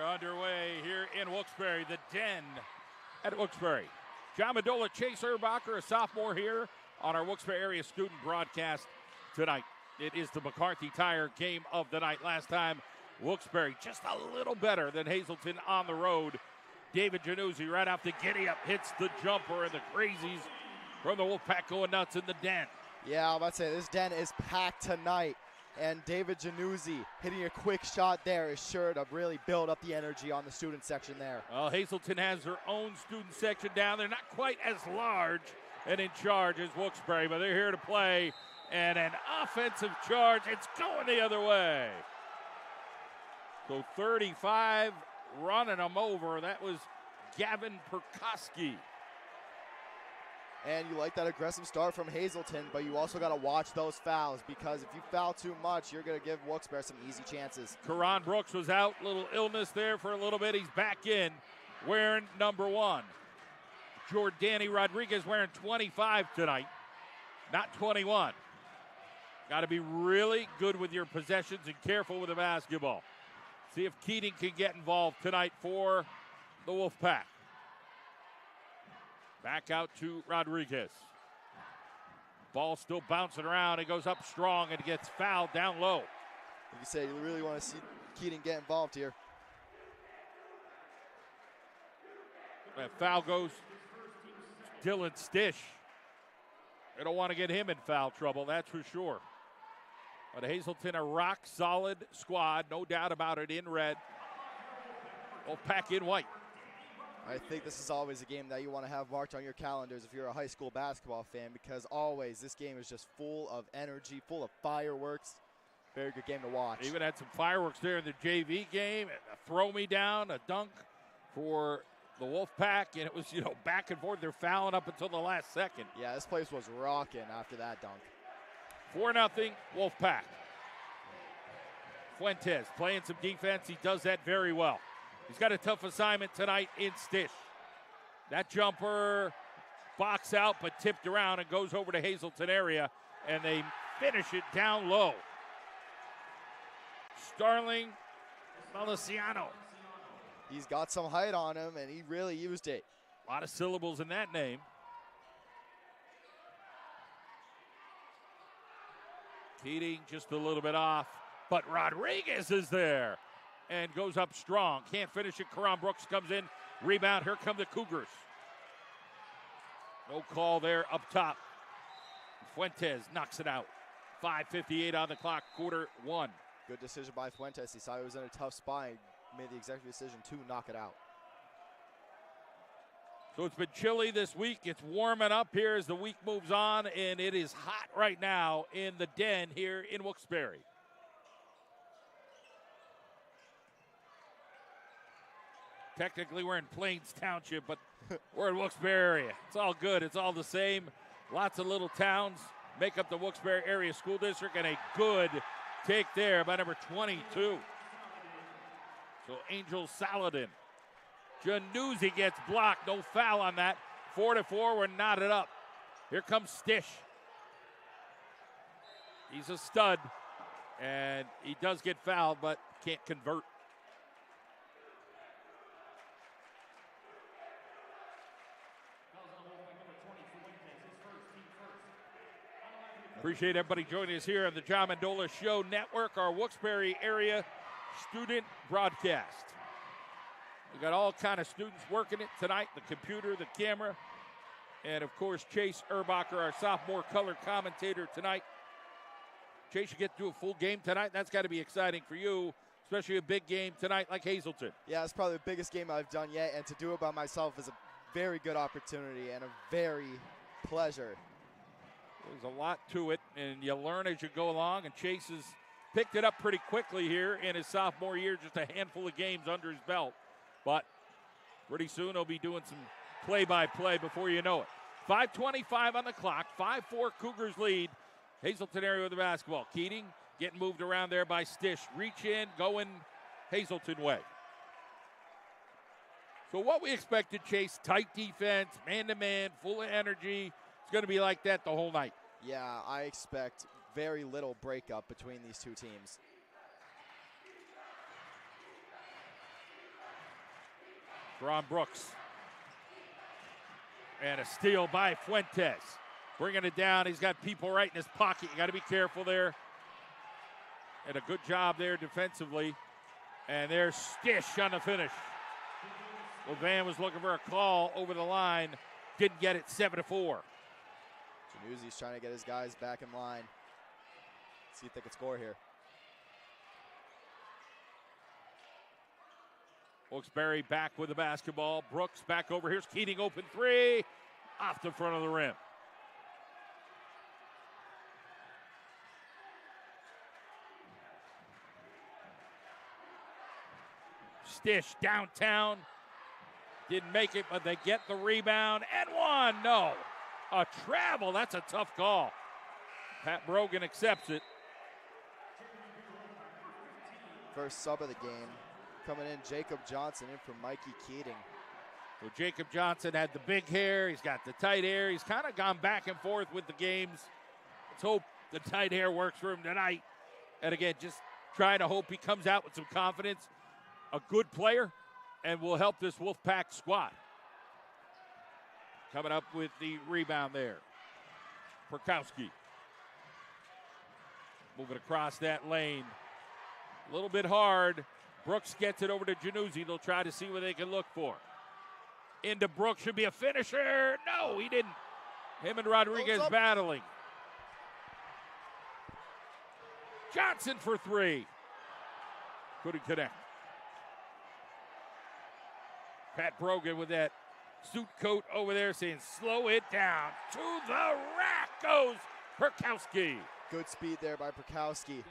We're underway here in Wilkes-Barre, the Den at Wilkes-Barre. John Mendola, Chase Erbacher, a sophomore here on our Wilkes-Barre area student broadcast tonight. It is the McCarthy Tire game of the night. Last time, Wilkes-Barre just a little better than Hazleton on the road. David Januzzi right off the giddy-up hits the jumper, and the Crazies from the Wolfpack going nuts in the Den. Yeah, I'm about to say, this Den is packed tonight, and David Januzzi hitting a quick shot there is sure to really build up the energy on the student section there. Well, Hazleton has their own student section down. They're not quite as large and in charge as Wilkes-Barre, but they're here to play. And an offensive charge, it's going the other way. So 35 running them over. That was Gavin Perkoski. And you like that aggressive start from Hazleton, but you also got to watch those fouls, because if you foul too much, you're going to give Wilkes-Barre some easy chances. Karan Brooks was out, little illness there for a little bit. He's back in, wearing number 1. Jordani Rodriguez wearing 25 tonight, not 21. Got to be really good with your possessions and careful with the basketball. See if Keating can get involved tonight for the Wolfpack. Back out to Rodriguez. Ball still bouncing around. It goes up strong and gets fouled down low. Like you said, you really want to see Keating get involved here. That foul goes Dylan Stish. They don't want to get him in foul trouble, that's for sure. But Hazleton, a rock-solid squad, no doubt about it, in red. Wolfpack in white. I think this is always a game that you want to have marked on your calendars if you're a high school basketball fan, because always this game is just full of energy, full of fireworks. Very good game to watch. Even had some fireworks there in the JV game. A throw-me-down, a dunk for the Wolfpack, and it was, back and forth. They're fouling up until the last second. Yeah, this place was rocking after that dunk. 4-0 Wolfpack. Fuentes playing some defense. He does that very well. He's got a tough assignment tonight in Stish. That jumper box out but tipped around and goes over to Hazleton area, and they finish it down low. Starling Meliciano. He's got some height on him, and he really used it. A lot of syllables in that name. Keating just a little bit off, but Rodriguez is there and goes up strong. Can't finish it. Karan Brooks comes in. Rebound. Here come the Cougars. No call there up top. Fuentes knocks it out. 5:58 on the clock, quarter 1. Good decision by Fuentes. He saw he was in a tough spot and made the executive decision to knock it out. So it's been chilly this week. It's warming up here as the week moves on, and it is hot right now in the Den here in Wilkes-Barre. Technically, we're in Plains Township, but we're in Wilkes-Barre area. It's all good. It's all the same. Lots of little towns make up the Wilkes-Barre area school district, and a good take there by number 22. So Angel Saladin. Januzzi gets blocked. No foul on that. 4-4. We're knotted up. Here comes Stish. He's a stud, and he does get fouled, but can't convert. Appreciate everybody joining us here on the John Mendola Show Network, our Wilkes-Barre area student broadcast. We got all kind of students working it tonight, the computer, the camera, and of course Chase Erbacher, our sophomore color commentator tonight. Chase, you get to do a full game tonight. That's got to be exciting for you, especially a big game tonight like Hazleton. Yeah, it's probably the biggest game I've done yet, and to do it by myself is a very good opportunity and a very pleasure. There's a lot to it, and you learn as you go along, and Chase has picked it up pretty quickly here in his sophomore year, just a handful of games under his belt. But pretty soon he'll be doing some play-by-play before you know it. 5:25 on the clock, 5-4 Cougars lead. Hazleton area with the basketball. Keating getting moved around there by Stish. Reach in, going Hazleton way. So what we expected, Chase, tight defense, man-to-man, full of energy. It's going to be like that the whole night. Yeah, I expect very little breakup between these two teams. Ron Brooks. And a steal by Fuentes. Bringing it down. He's got people right in his pocket. You got to be careful there. And a good job there defensively. And there's Stish on the finish. Levan was looking for a call over the line. Didn't get it, 7-4. Januzzi's trying to get his guys back in line. See if they can score here. Wilkes-Barre back with the basketball. Brooks back over. Here's Keating, open three. Off the front of the rim. Stish downtown. Didn't make it, but they get the rebound. And one, no. A travel, that's a tough call. Pat Brogan accepts it. First sub of the game. Coming in, Jacob Johnson in for Mikey Keating. So Jacob Johnson had the big hair. He's got the tight hair. He's kind of gone back and forth with the games. Let's hope the tight hair works for him tonight. And again, just trying to hope he comes out with some confidence. A good player and will help this Wolfpack squad. Coming up with the rebound there. Perkowski. Moving across that lane. A little bit hard. Brooks gets it over to Januzzi. They'll try to see what they can look for. Into Brooks, should be a finisher. No, he didn't. Him and Rodriguez battling. Johnson for three. Couldn't connect. Pat Brogan with that suit coat over there saying, slow it down. To the rack goes Perkowski. Good speed there by Perkowski.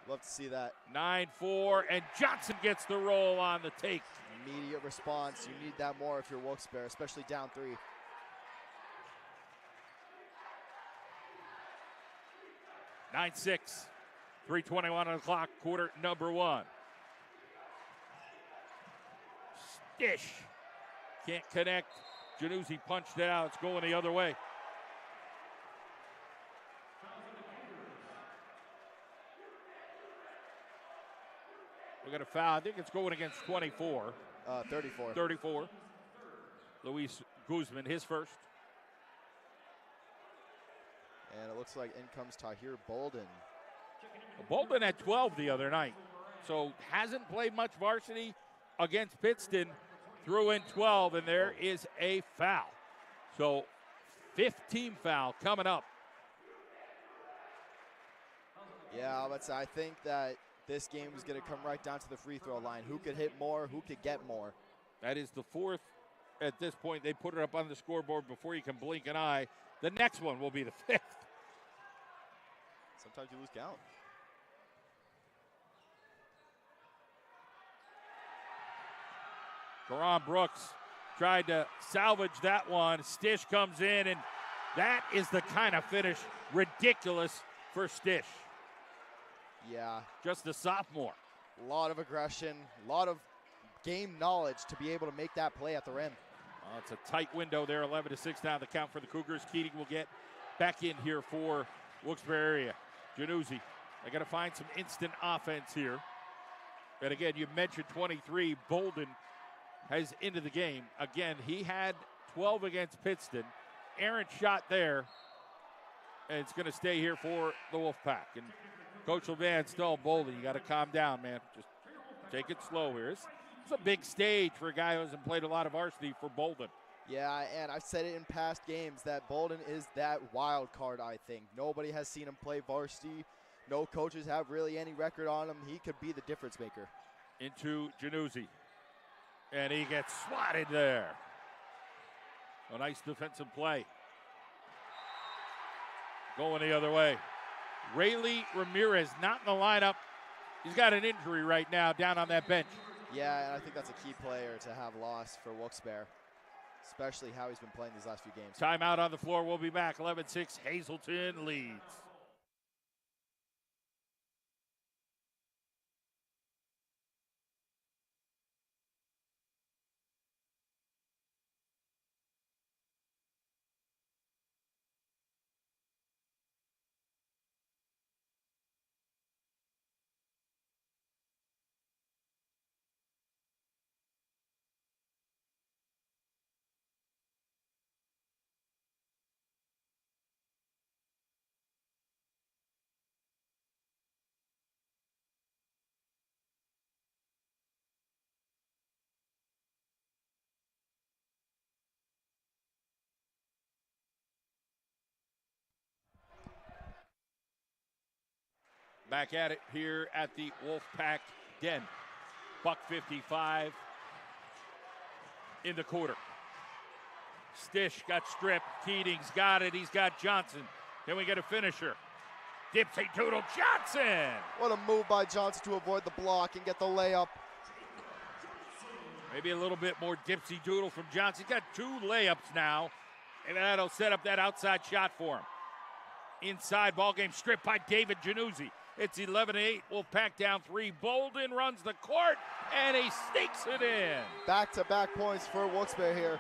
Love to see that. 9-4, and Johnson gets the roll on the take. Immediate response. You need that more if you're Wilkes-Barre, especially down three. Nine 6, 3:21 on the clock, quarter number one. Stish can't connect. Januzzi punched it out. It's going the other way. We got a foul. I think it's going against 24. 34. 34. Luis Guzman, his first. And it looks like in comes Tahir Bolden. Bolden had 12 the other night, so hasn't played much varsity against Pittston. Threw in 12, and there is a foul. So 15 foul coming up. Yeah, I think that this game is going to come right down to the free throw line. Who could hit more? Who could get more? That is the fourth at this point. They put it up on the scoreboard before you can blink an eye. The next one will be the fifth. Sometimes you lose count. Karan Brooks tried to salvage that one. Stish comes in, and that is the kind of finish ridiculous for Stish. Yeah. Just a sophomore. A lot of aggression, a lot of game knowledge to be able to make that play at the rim. Well, it's a tight window there, 11-6 now the count for the Cougars. Keating will get back in here for Wilkes-Barre area. Januzzi, they got to find some instant offense here. And again, you mentioned 23, Bolden has into the game. Again, he had 12 against Pittston. Errant shot there, and it's going to stay here for the Wolfpack. And Coach Levan's still Bolden. You got to calm down, man. Just take it slow here. It's a big stage for a guy who hasn't played a lot of varsity for Bolden. Yeah, and I've said it in past games that Bolden is that wild card, I think. Nobody has seen him play varsity. No coaches have really any record on him. He could be the difference maker. Into Januzzi. And he gets swatted there. A nice defensive play. Going the other way. Rayleigh Ramirez not in the lineup. He's got an injury right now down on that bench. Yeah, and I think that's a key player to have lost for Wilkes-Barre, especially how he's been playing these last few games. Timeout on the floor. We'll be back. 11-6. Hazleton leads. Back at it here at the Wolfpack Den. $1:55 in the quarter. Stish got stripped. Keating's got it. He's got Johnson. Can we get a finisher? Dipsy Doodle Johnson. What a move by Johnson to avoid the block and get the layup. Maybe a little bit more Dipsy Doodle from Johnson. He's got 2 layups now, and that'll set up that outside shot for him. Inside, ball game stripped by David Januzzi. It's 11-8. Wolfpack down 3. Bolden runs the court, and he sneaks it in. Back-to-back points for Wilkes-Barre here.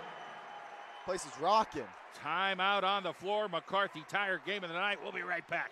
Place is rocking. Timeout on the floor. McCarthy Tire game of the night. We'll be right back.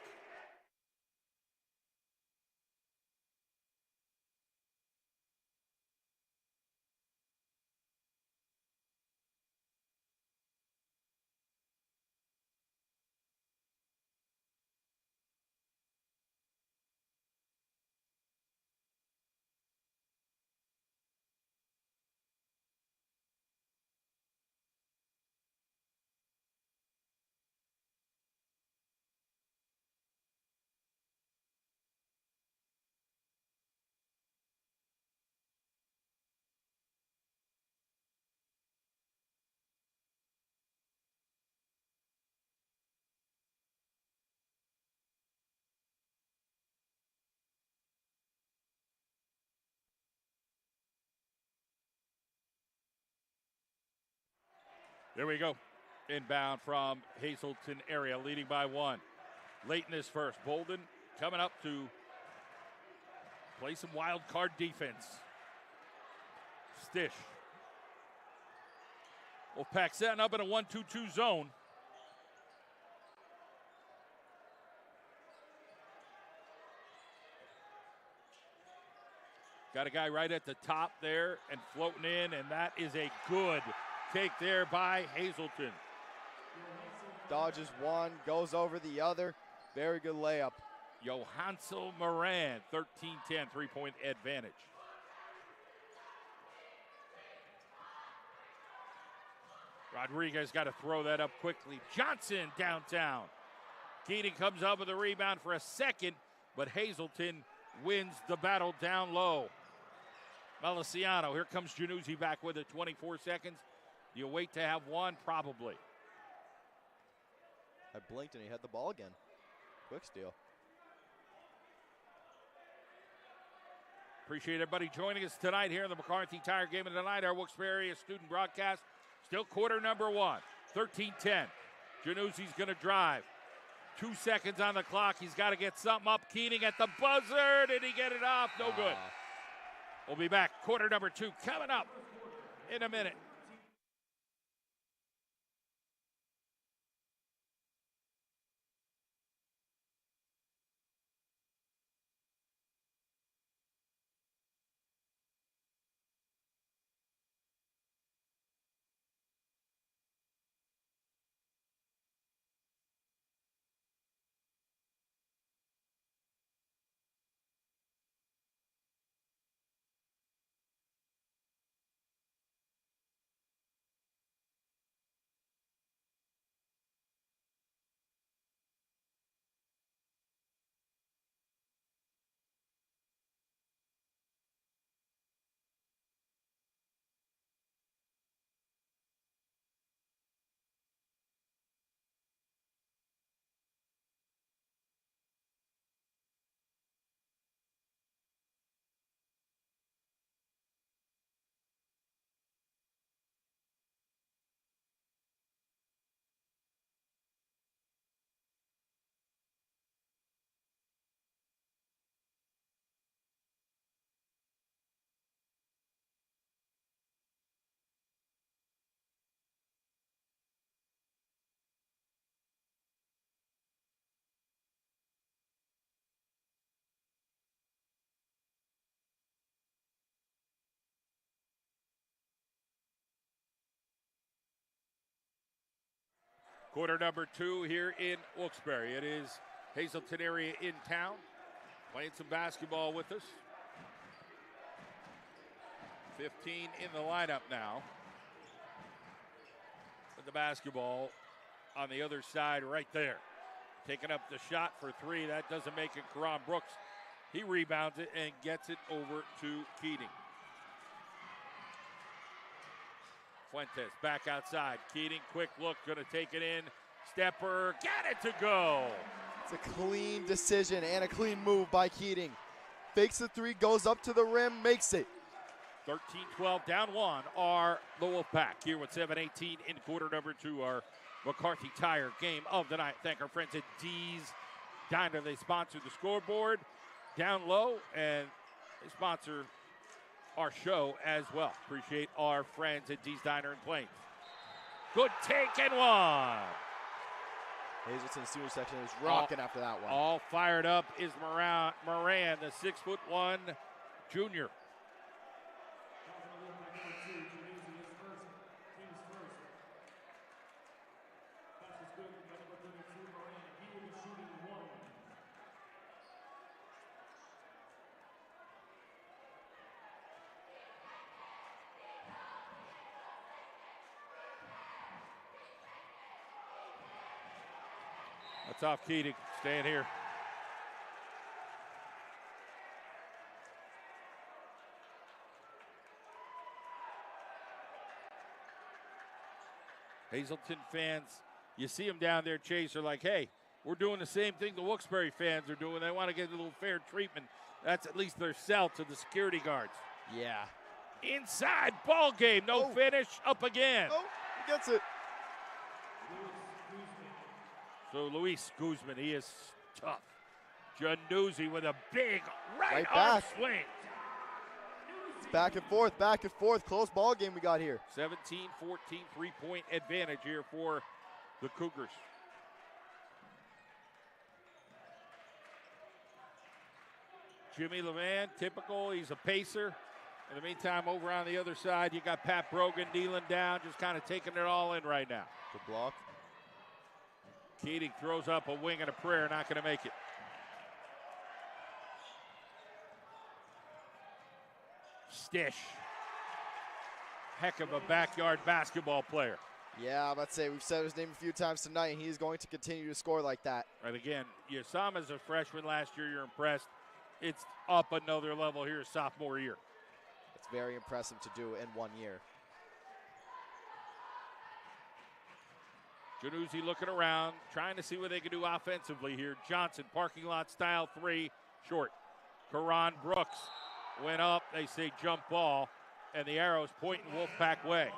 There we go. Inbound from Hazleton area, leading by 1. Late in this first, Bolden coming up to play some wild card defense. Stish. Wolfpack setting up in a 1-2-2 zone. Got a guy right at the top there and floating in, and that is a good take there by Hazleton. Dodges one, goes over the other. Very good layup. Johansel Moran, 13-10, 3-point advantage. Rodriguez got to throw that up quickly. Johnson downtown. Keating comes up with a rebound for a second, but Hazleton wins the battle down low. Meliciano, here comes Januzzi back with it, 24 seconds. Do you wait to have one? Probably. I blinked and he had the ball again. Quick steal. Appreciate everybody joining us tonight here in the McCarthy Tire Game of the Night, our Wilkes-Barre area student broadcast. Still quarter number 1, 13-10. Januzzi's going to drive. 2 seconds on the clock. He's got to get something up. Keating at the buzzer. Did he get it off? No good. We'll be back. Quarter number 2 coming up in a minute. Quarter number 2 here in Wilkes-Barre. It is Hazleton area in town, playing some basketball with us. 15 in the lineup now. With the basketball on the other side right there. taking up the shot for three. That doesn't make it Karan Brooks. He rebounds it and gets it over to Keating. Fuentes back outside. Keating, quick look, going to take it in. Stepper, get it to go. It's a clean decision and a clean move by Keating. Fakes the three, goes up to the rim, makes it. 13-12, down one are the Wolfpack. Here with 7:18 in quarter number two, our McCarthy Tire game of the night. Thank our friends at D's Diner. They sponsor the scoreboard down low, and they sponsor our show as well. Appreciate our friends at D's Diner in Plains. Good take and one. Hazleton senior section is rocking after that one. All fired up is Moran, the 6'1" junior. That's off Keating, staying here. Hazleton fans, you see them down there, Chase, are like, hey, we're doing the same thing the Wilkes-Barre fans are doing. They want to get a little fair treatment. That's at least their sell to the security guards. Yeah. Inside, ball game, no finish, up again. Oh, he gets it. So Luis Guzman, he is tough. Januzzi with a big right back. arm swing. It's back and forth. Close ball game we got here. 17-14 3-point advantage here for the Cougars. Jimmy Levan, typical, he's a pacer. In the meantime, over on the other side, you got Pat Brogan kneeling down, just kind of taking it all in right now. Good block. Keating throws up a wing and a prayer, not going to make it. Stish. Heck of a backyard basketball player. Yeah, I'm about to say, we've said his name a few times tonight, and he's going to continue to score like that. Right, again, you saw him as a freshman last year, you're impressed. It's up another level here sophomore year. It's very impressive to do in 1 year. Januzzi looking around, trying to see what they can do offensively here. Johnson, parking lot style three, short. Karan Brooks went up, they say jump ball, and the arrow's pointing Wolfpack way.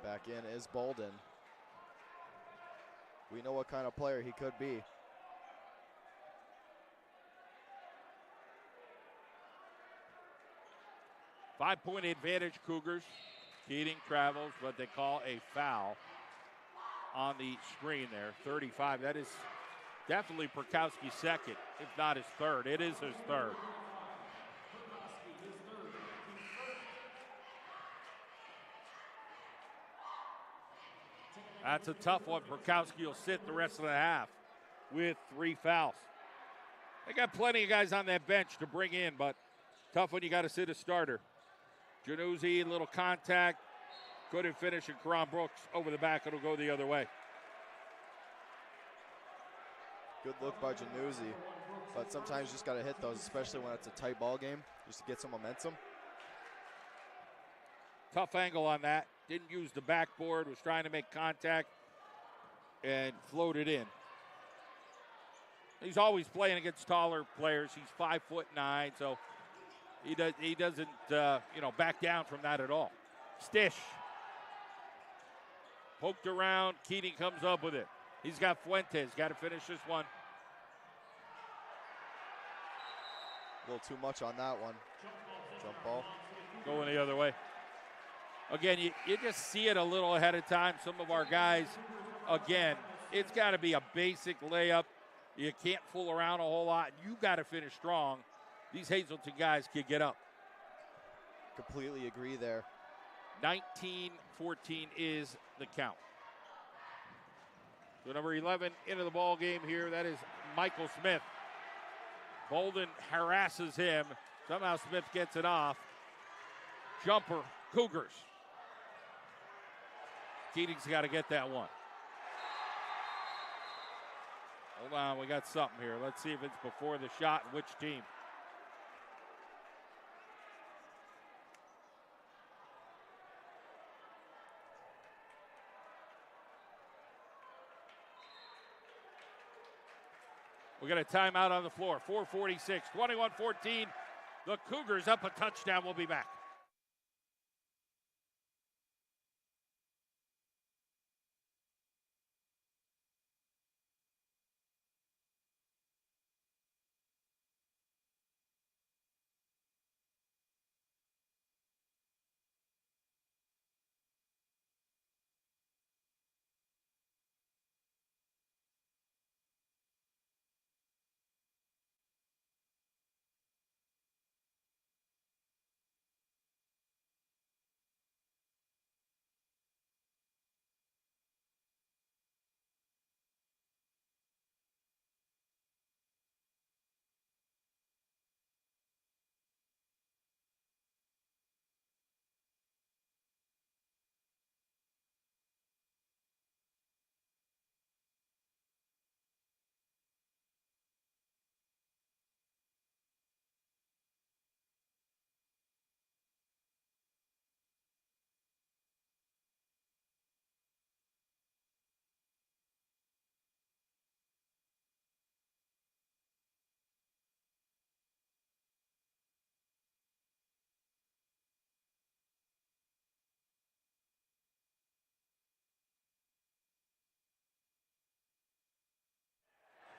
Back in is Bolden. We know what kind of player he could be. Five-point advantage, Cougars. Keating travels what they call a foul on the screen there. 35. That is definitely Perkowski's second, if not his third. It is his third. That's a tough one. Perkowski will sit the rest of the half with 3 fouls. They got plenty of guys on that bench to bring in, but tough when you got to sit a starter. Januzzi, a little contact. Couldn't finish, and Karan Brooks over the back. It'll go the other way. Good look by Januzzi, but sometimes you just got to hit those, especially when it's a tight ball game, just to get some momentum. Tough angle on that. Didn't use the backboard, was trying to make contact, and floated in. He's always playing against taller players. He's 5'9", so he doesn't back down from that at all. Stish. Poked around. Keating comes up with it. He's got Fuentes. Got to finish this one. A little too much on that one. Jump ball. Going the other way. Again, you just see it a little ahead of time. Some of our guys, again, it's got to be a basic layup. You can't fool around a whole lot. You got to finish strong. These Hazleton guys can get up. Completely agree there. 19-14 is the count. So number 11 into the ball game here. That is Michael Smith. Bolden harasses him. Somehow Smith gets it off. Jumper, Cougars. Keating's got to get that one. Hold on, we got something here. Let's see if it's before the shot and which team. We got a timeout on the floor. 4:46, 21-14. The Cougars up a touchdown. We'll be back.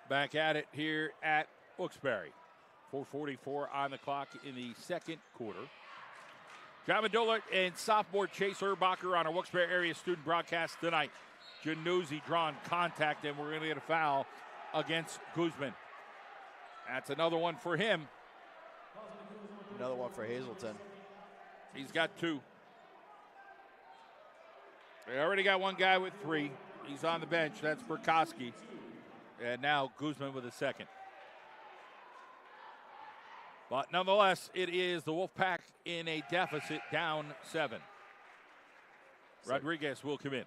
Back at it here at Wilkes-Barre. 4:44 on the clock in the second quarter. John Medola and sophomore Chase Urbacher on our Wilkes-Barre area student broadcast tonight. Januzzi drawing contact, and we're going to get a foul against Guzman. That's another one for him. Another one for Hazleton. He's got two. They already got one guy with three. He's on the bench. That's Burkowski. And now Guzman with a second. But nonetheless, it is the Wolfpack in a deficit, down 7. Rodriguez will come in.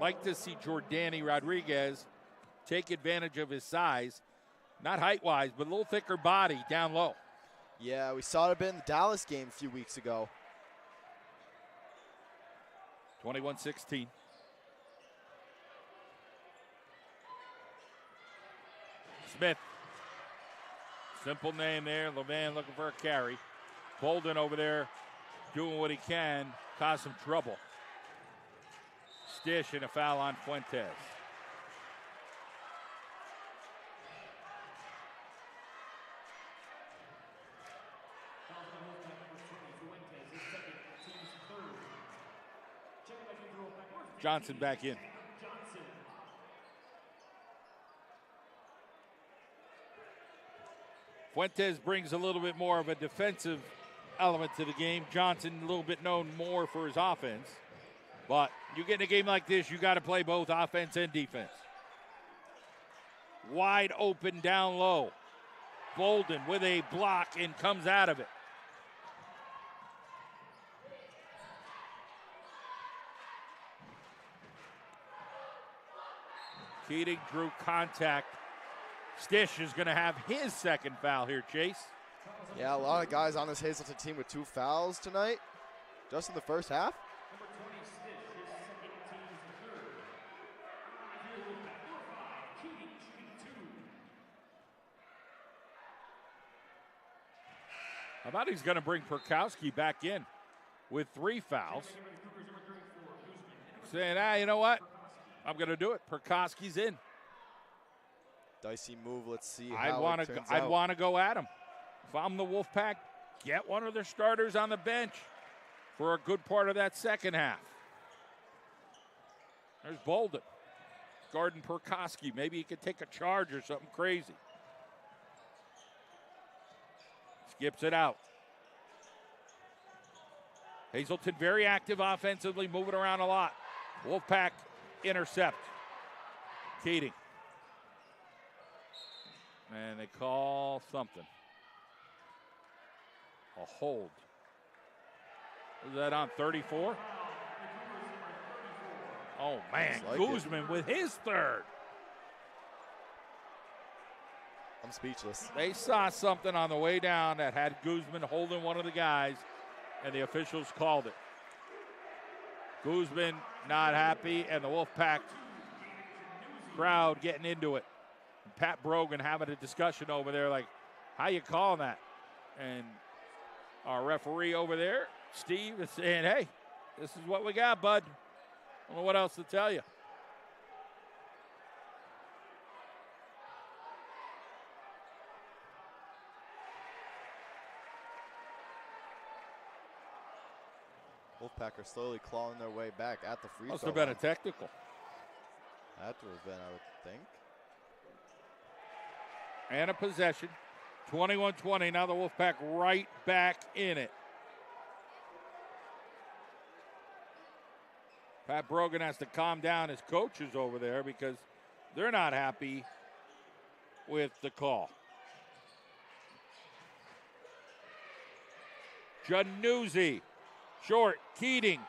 Like to see Jordani Rodriguez take advantage of his size, not height-wise, but a little thicker body down low. Yeah, we saw it a bit in the Dallas game a few weeks ago. 21-16. Smith. Simple name there. Levan looking for a carry. Bolden over there doing what he can. Cause some trouble. Stish and a foul on Fuentes. Johnson back in. Fuentes brings a little bit more of a defensive element to the game. Johnson a little bit known more for his offense. But you get in a game like this, you got to play both offense and defense. Wide open down low. Bolden with a block and comes out of it. Keating drew contact. Stish is going to have his second foul here, Chase. Yeah, a lot of guys on this Hazleton team with 2 fouls tonight, just in the first half. How about he's going to bring Perkowski back in with 3 fouls. Saying, you know what? I'm going to do it. Perkowski's in. Dicey move. Let's see how I'd want to go at him. If I'm the Wolfpack, get one of their starters on the bench for a good part of that second half. There's Bolden. Guarding Perkowski. Maybe he could take a charge or something crazy. Skips it out. Hazleton very active offensively, moving around a lot. Wolfpack intercept. Keating. And they call something. A hold. Is that on 34? Oh, man. Like Guzman with his third. I'm speechless. They saw something on the way down that had Guzman holding one of the guys, and the officials called it. Guzman not happy, and the Wolfpack crowd getting into it. And Pat Brogan having a discussion over there like, how you calling that? And our referee over there, Steve, is saying, hey, this is what we got, bud. I don't know what else to tell you. Wolfpack are slowly clawing their way back at the free throw. Must have been a technical. That would have been, I would think. And a possession. 21-20. Now the Wolfpack right back in it. Pat Brogan has to calm down his coaches over there because they're not happy with the call. Januzzi. Short. Keating.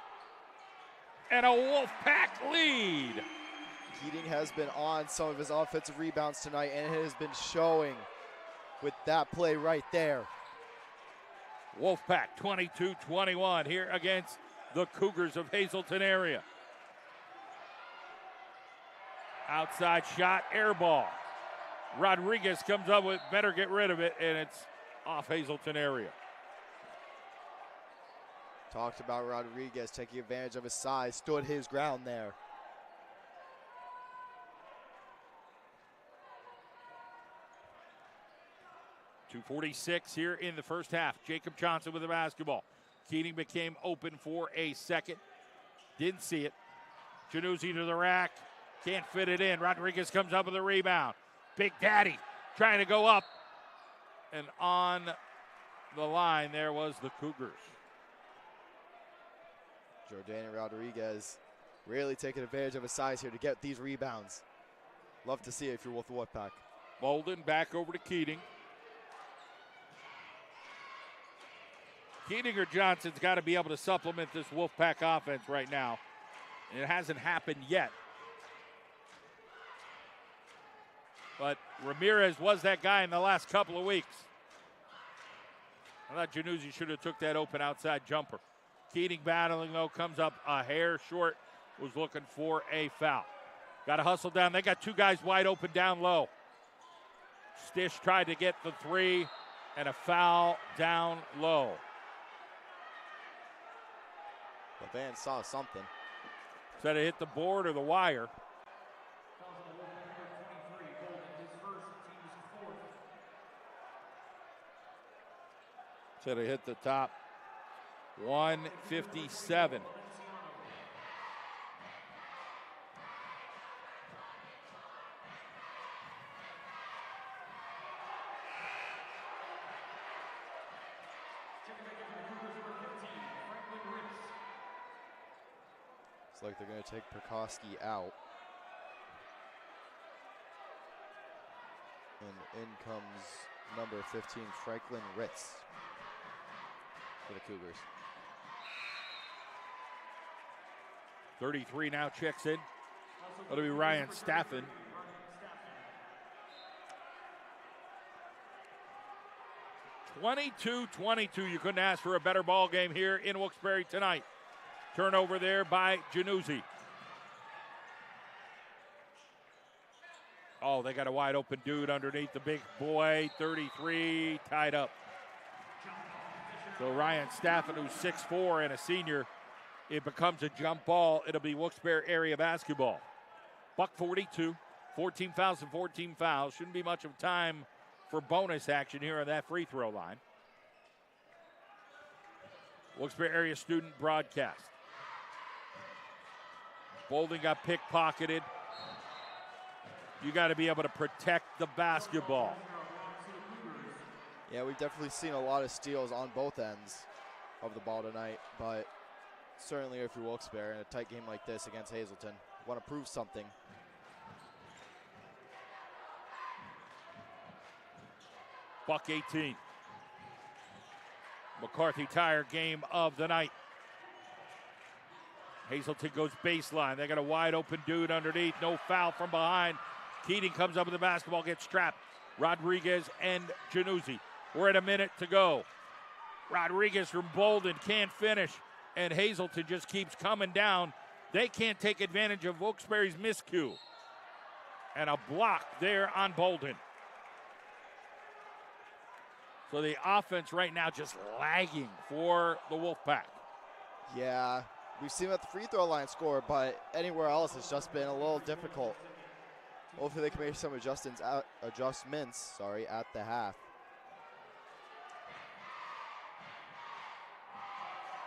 And a Wolfpack lead. Keating has been on some of his offensive rebounds tonight, and it has been showing with that play right there. Wolfpack 22-21 here against the Cougars of Hazleton area. Outside shot, air ball. Rodriguez comes up with, better get rid of it, and it's off Hazleton area. Talked about Rodriguez taking advantage of his size, stood his ground there. .246 here in the first half. Jacob Johnson with the basketball. Keating became open for a second. Didn't see it. Januzzi to the rack. Can't fit it in. Rodriguez comes up with a rebound. Big Daddy trying to go up. And on the line there was the Cougars. Jordanian Rodriguez really taking advantage of his size here to get these rebounds. Love to see it if you're with the Wolfpack. Bolden back over to Keating. Keating or Johnson's got to be able to supplement this Wolfpack offense right now. And it hasn't happened yet. But Ramirez was that guy in the last couple of weeks. I thought Januzzi should have took that open outside jumper. Keating battling, though, comes up a hair short, was looking for a foul. Got to hustle down. They got two guys wide open down low. Stish tried to get the three, and a foul down low. LeVan saw something. Said it hit the board or the wire. Said it hit the top. 157. It's like they're going to take Perkowski out. And in comes number 15, Franklin Ritz, for the Cougars. 33 now checks in. That'll be Ryan Staffen. (22-22). You couldn't ask for a better ball game here in Wilkes-Barre tonight. Turnover there by Januzzi. Oh, they got a wide open dude underneath the big boy. 33 tied up. So Ryan Staffen, who's 6'4" and a senior, it becomes a jump ball. It'll be Wilkes-Barre area basketball. Buck 42, 14 fouls and 14 fouls. Shouldn't be much of time for bonus action here on that free throw line. Wilkes-Barre area student broadcast. Bolden got pickpocketed. You got to be able to protect the basketball. Yeah, we've definitely seen a lot of steals on both ends of the ball tonight, but certainly if you're Wilkes-Barre in a tight game like this against Hazleton, want to prove something. Buck 18. McCarthy Tire game of the night. Hazleton goes baseline. They got a wide open dude underneath. No foul from behind. Keating comes up with the basketball, gets trapped. Rodriguez and Januzzi. We're at a minute to go. Rodriguez from Bolden can't finish, and Hazleton just keeps coming down. They can't take advantage of Wilkes-Barre's miscue. And a block there on Bolden. So the offense right now just lagging for the Wolfpack. Yeah, we've seen them at the free throw line score, but anywhere else it's just been a little difficult. Hopefully they can make some adjustments at the half.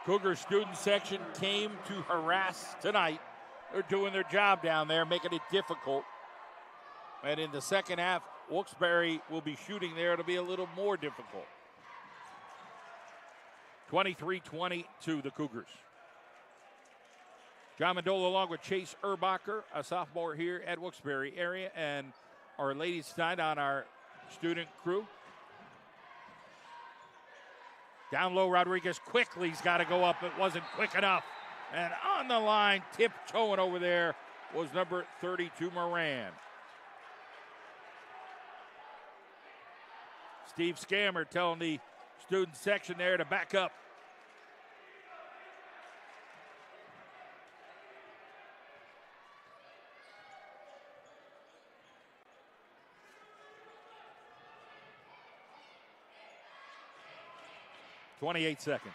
Cougar student section came to harass tonight. They're doing their job down there, making it difficult. And in the second half, Wilkes-Barre will be shooting there. It'll be a little more difficult. 23-22, the Cougars. John Mendola along with Chase Erbacher, a sophomore here at Wilkes-Barre area, and our ladies tonight on our student crew. Down low, Rodriguez quickly has got to go up. It wasn't quick enough. And on the line, tiptoeing over there, was number 32, Moran. Steve Scammer telling the student section there to back up. .28 seconds.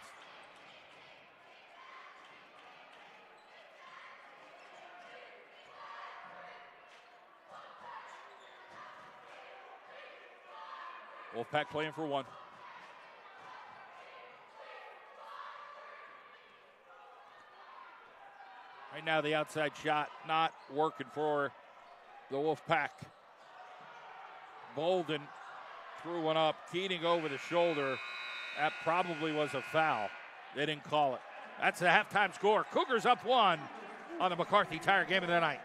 Wolfpack playing for one. Right now the outside shot not working for the Wolfpack. Bolden threw one up. Keating over the shoulder. That probably was a foul. They didn't call it. That's the halftime score. Cougars up one on the McCarthy Tire game of the night.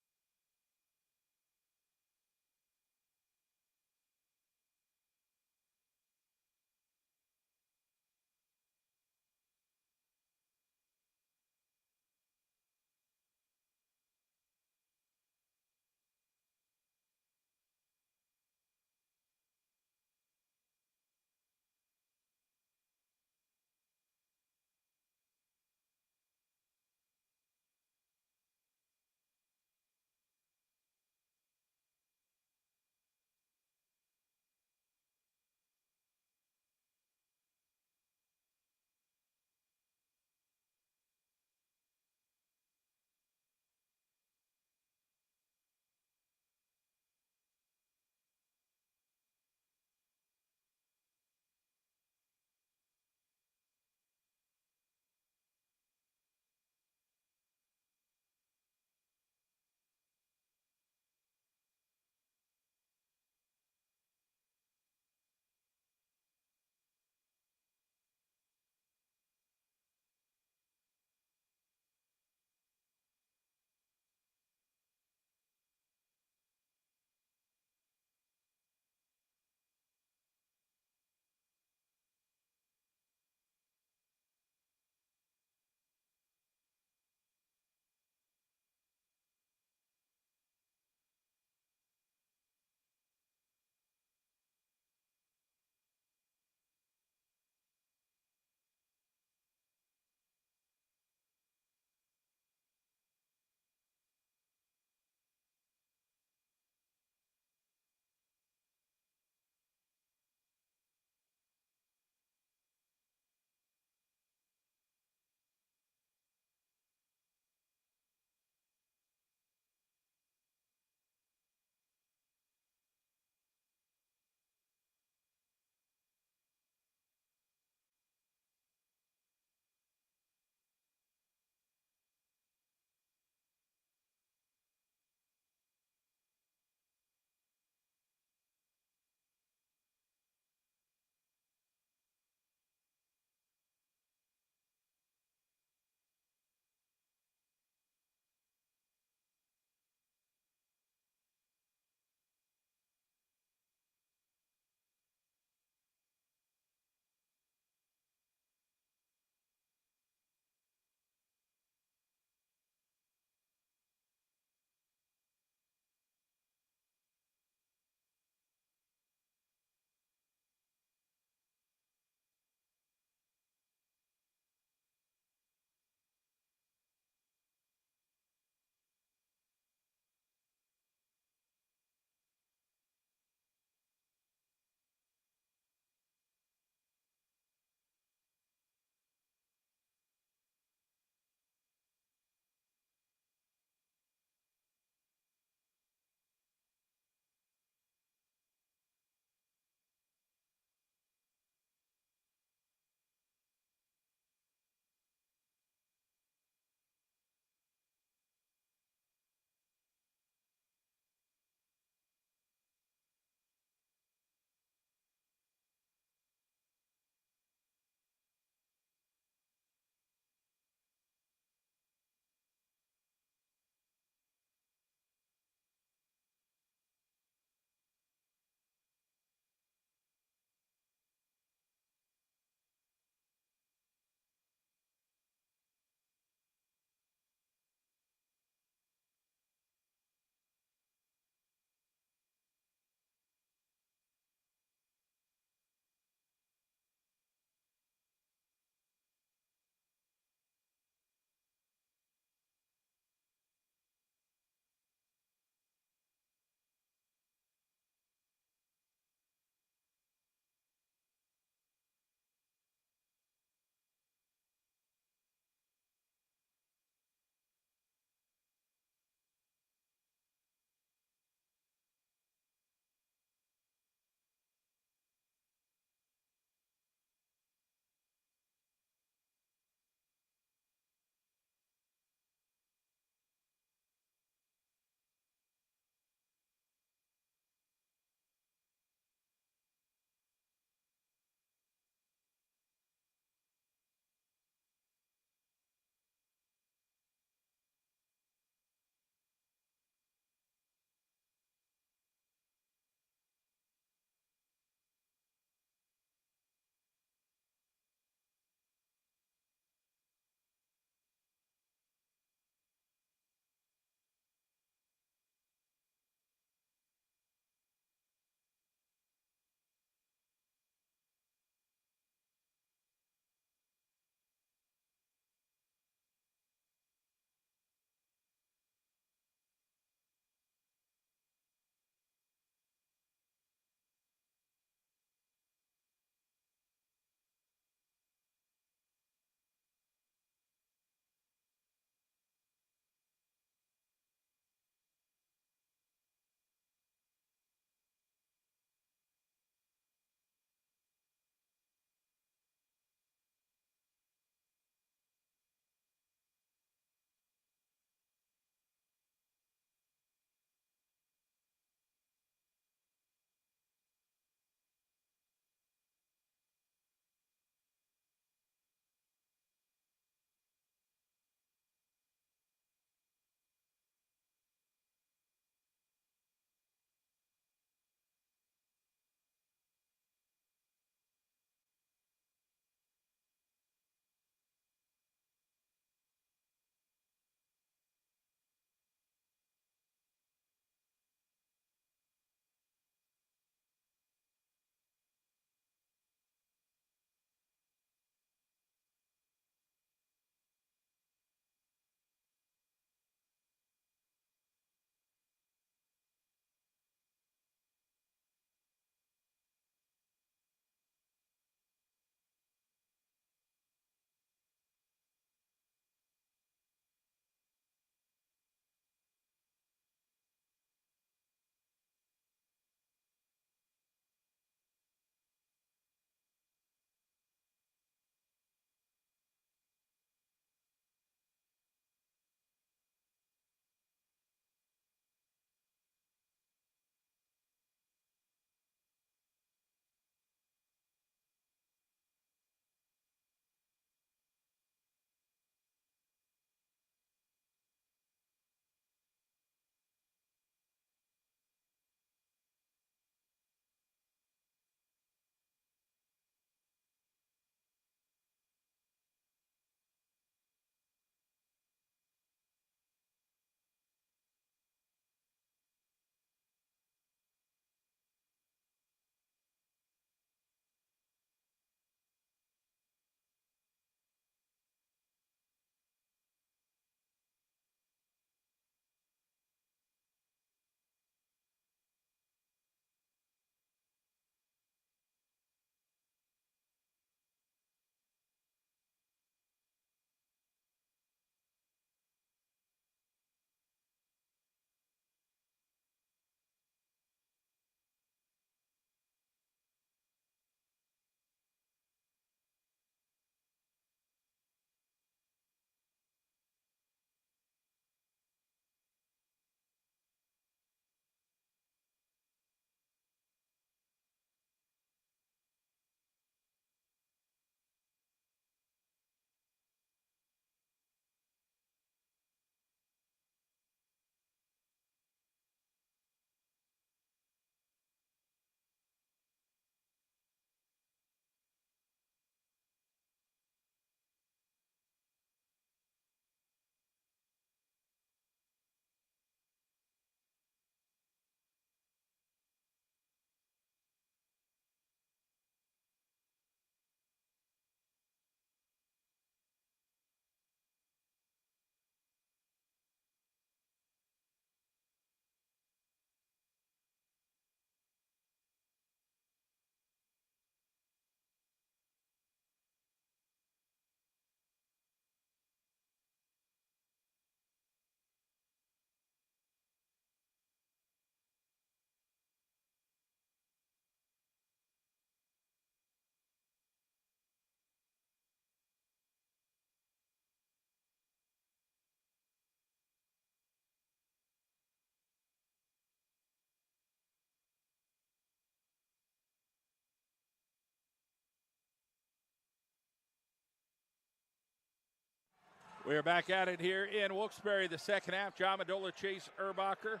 We're back at it here in Wilkes-Barre, the second half. John Madola, Chase Erbacher,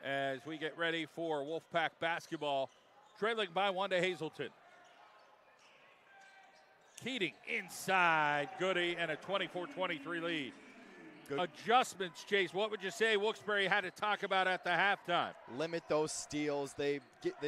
as we get ready for Wolfpack basketball, trailing by 1 to Hazleton. Keating inside, Goody, and a 24-23 lead. Good. Adjustments, Chase. What would you say Wilkes-Barre had to talk about at the halftime? Limit those steals. They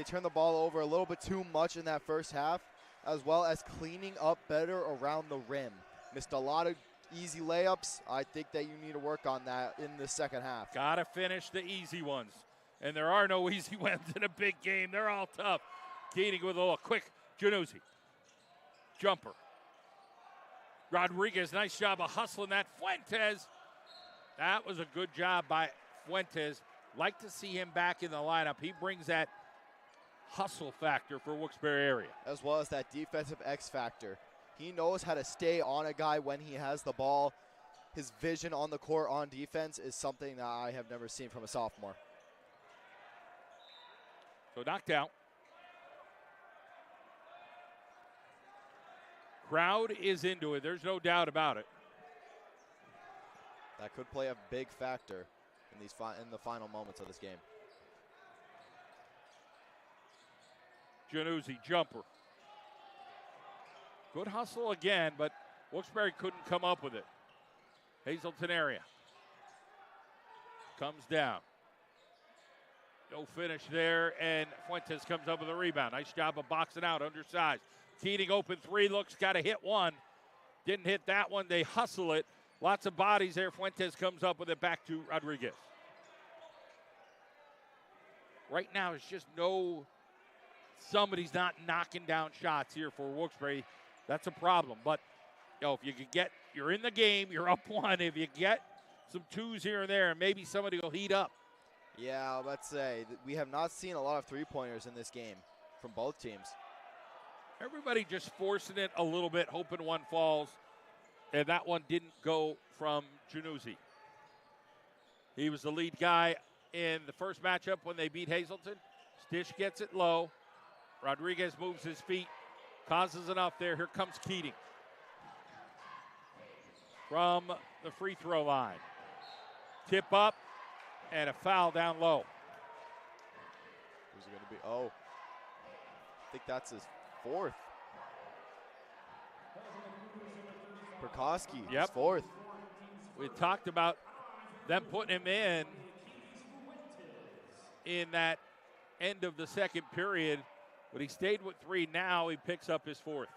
turn the ball over a little bit too much in that first half, as well as cleaning up better around the rim. Missed a lot of easy layups. I think that you need to work on that in the second half. Got to finish the easy ones. And there are no easy ones in a big game. They're all tough. Keating with a little quick Januzzi. Jumper. Rodriguez, nice job of hustling that. Fuentes. That was a good job by Fuentes. Like to see him back in the lineup. He brings that hustle factor for Wilkes-Barre area. As well as that defensive X factor. He knows how to stay on a guy when he has the ball. His vision on the court on defense is something that I have never seen from a sophomore. So knocked out. Crowd is into it. There's no doubt about it. That could play a big factor in the final moments of this game. Januzzi, jumper. Good hustle again, but Wilkes-Barre couldn't come up with it. Hazleton area. Comes down. No finish there, and Fuentes comes up with a rebound. Nice job of boxing out, undersized. Keating open three, looks, got to hit one. Didn't hit that one. They hustle it. Lots of bodies there. Fuentes comes up with it back to Rodriguez. Right now, it's just somebody's not knocking down shots here for Wilkes-Barre. That's a problem. But, if you could you're in the game, you're up one. If you get some twos here and there, maybe somebody will heat up. Yeah, let's say we have not seen a lot of three-pointers in this game from both teams. Everybody just forcing it a little bit, hoping one falls. And that one didn't go from Januzzi. He was the lead guy in the first matchup when they beat Hazleton. Stish gets it low. Rodriguez moves his feet, causes enough there. Here comes Keating from the free throw line. Tip up and a foul down low. Who's it going to be? Oh, I think that's his fourth. Perkowski, yep. Fourth. We talked about them putting him in that end of the second period, but he stayed with three. Now he picks up his fourth.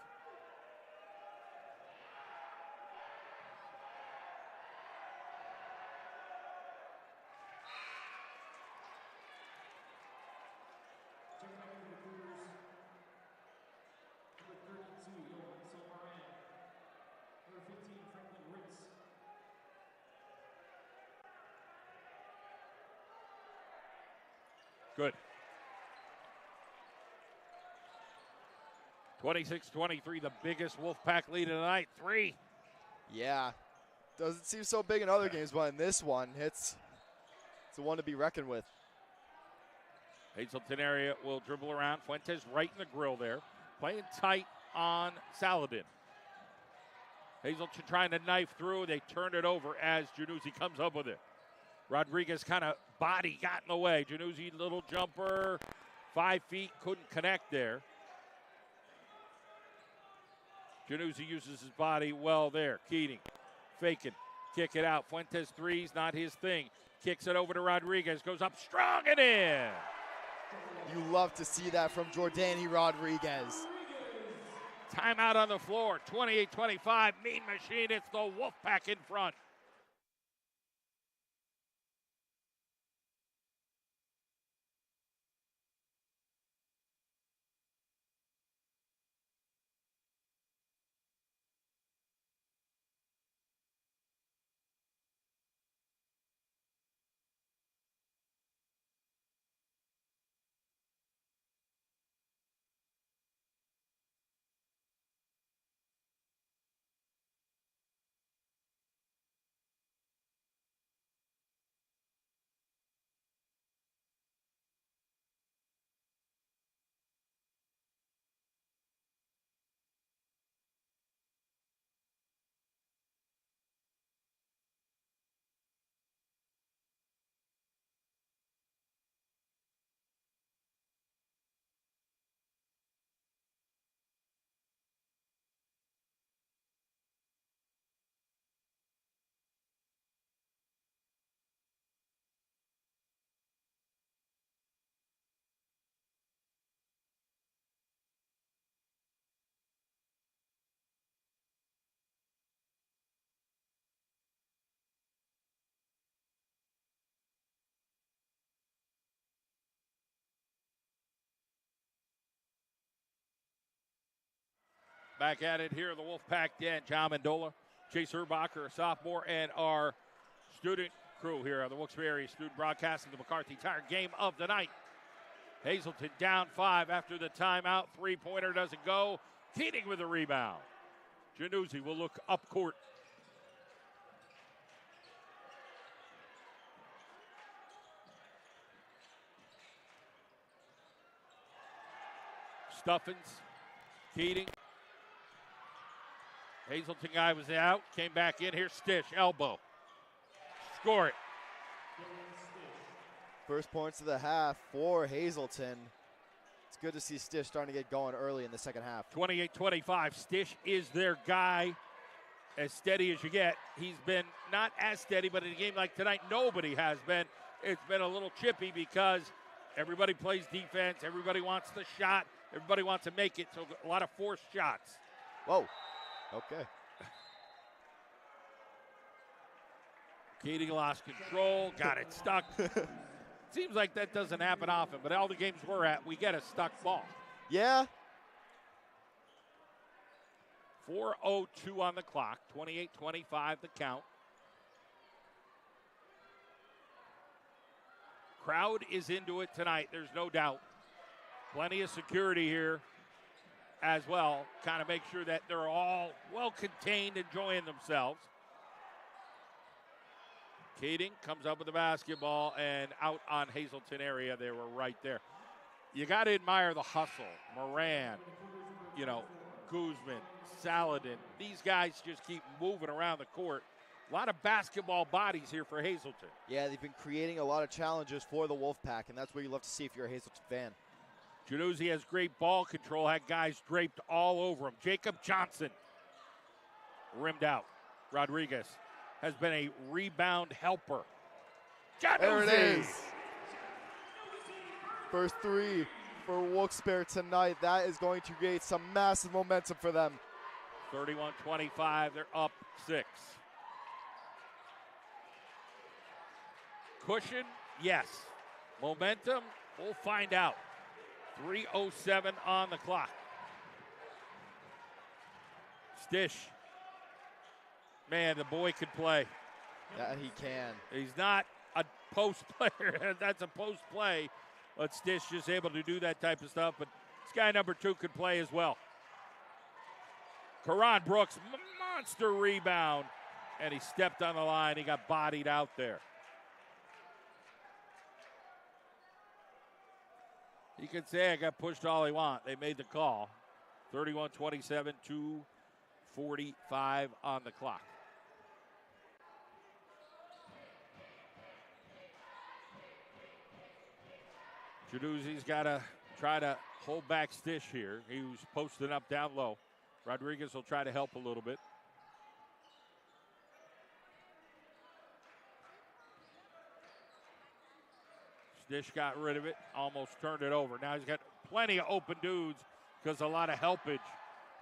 Good. 26-23, the biggest Wolfpack lead of the night. Three. Yeah. Doesn't seem so big in other games, but in this one, it's the one to be reckoned with. Hazleton area will dribble around. Fuentes right in the grill there. Playing tight on Saladin. Hazleton trying to knife through. They turn it over as Januzzi comes up with it. Rodriguez kind of body got in the way. Januzzi, little jumper, 5 feet, couldn't connect there. Januzzi uses his body well there. Keating, faking, kick it out. Fuentes threes, not his thing. Kicks it over to Rodriguez, goes up strong and in. You love to see that from Jordani Rodriguez. Timeout on the floor, 28-25, Mean Machine, it's the Wolfpack in front. Back at it here in the Wolfpack Den. John Mendola, Chase Herbacher, a sophomore, and our student crew here on the Wilkes-Barre area student broadcasting the McCarthy Tire game of the night. Hazleton down 5 after the timeout. Three-pointer doesn't go. Keating with the rebound. Januzzi will look up court. Stuffins, Keating. Hazleton guy was out, came back in here. Stish, elbow. Score it. First points of the half for Hazleton. It's good to see Stish starting to get going early in the second half. 28-25. Stish is their guy, as steady as you get. He's been not as steady, but in a game like tonight, nobody has been. It's been a little chippy because everybody plays defense. Everybody wants the shot. Everybody wants to make it, so a lot of forced shots. Whoa. Okay. Keating lost control, got it stuck. Seems like that doesn't happen often, but all the games we're at, we get a stuck ball. Yeah. 4:02 on the clock, 28-25 the count. Crowd is into it tonight, there's no doubt. Plenty of security here as well. Kind of make sure that they're all well contained, enjoying themselves. Keating comes up with the basketball and out on Hazleton area. They were right there. You got to admire the hustle. Moran, Guzman, Saladin. These guys just keep moving around the court. A lot of basketball bodies here for Hazleton. Yeah, they've been creating a lot of challenges for the Wolfpack, and that's what you love to see if you're a Hazleton fan. Januzzi has great ball control, had guys draped all over him. Jacob Johnson rimmed out. Rodriguez has been a rebound helper. Januzzi. There it is. First three for Wilkes-Barre tonight. That is going to create some massive momentum for them. 31-25, they're up 6. Cushion, yes. Momentum, we'll find out. 3:07 on the clock. Stish. Man, the boy could play. Yeah, he can. He's not a post player. That's a post play. But Stish just able to do that type of stuff. But this guy number 2 could play as well. Karan Brooks, monster rebound. And he stepped on the line. He got bodied out there. You can say I got pushed all he want. They made the call. 31-27, 2:45 on the clock. Januzzi's got to try to hold back Stish here. He was posting up down low. Rodriguez will try to help a little bit. Stish got rid of it, almost turned it over. Now he's got plenty of open dudes because a lot of helpage.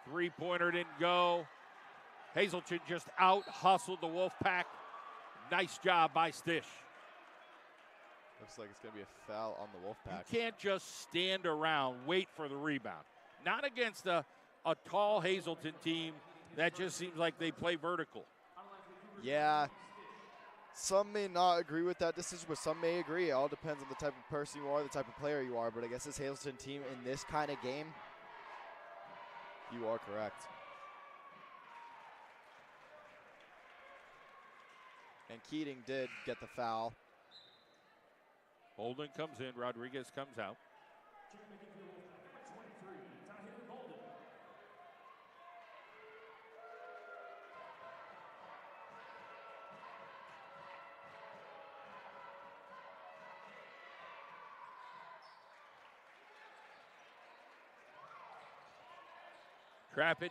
Three-pointer didn't go. Hazleton just out-hustled the Wolfpack. Nice job by Stish. Looks like it's going to be a foul on the Wolfpack. You can't just stand around, wait for the rebound. Not against a tall Hazleton team that just seems like they play vertical. Yeah. Some may not agree with that decision, but some may agree. It all depends on the type of person you are, the type of player you are. But I guess this Hazleton team in this kind of game, you are correct. And Keating did get the foul. Holden comes in, Rodriguez comes out. Trappage.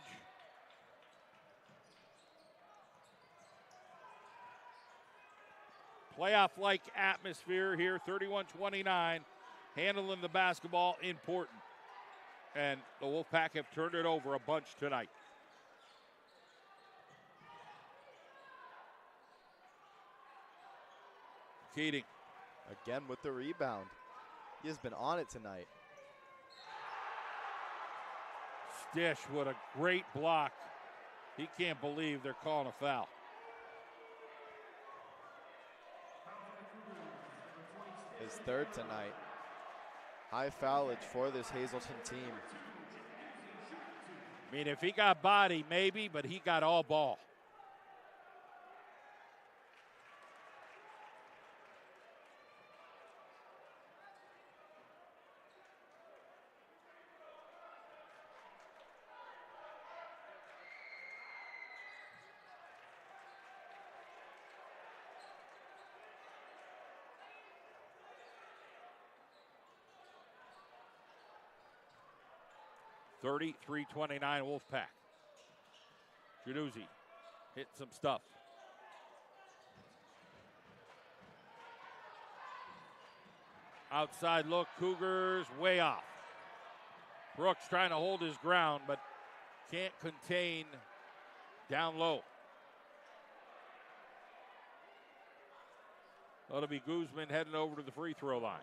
Playoff-like atmosphere here, 31-29. Handling the basketball, important. And the Wolfpack have turned it over a bunch tonight. Keating. Again with the rebound. He has been on it tonight. Stish with a great block. He can't believe they're calling a foul. His third tonight. High foulage for this Hazleton team. I mean, if he got body, maybe, but he got all ball. (33-29) Wolfpack. Januzzi hit some stuff. Outside look, Cougars way off. Brooks trying to hold his ground, but can't contain down low. That'll be Guzman heading over to the free throw line.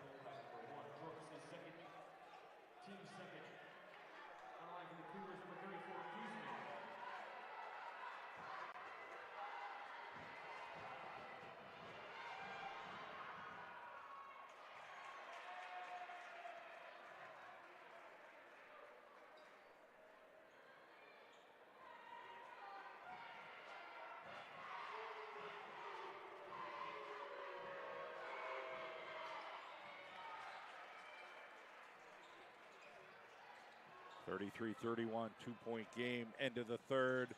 (33-31) two-point game, end of the third.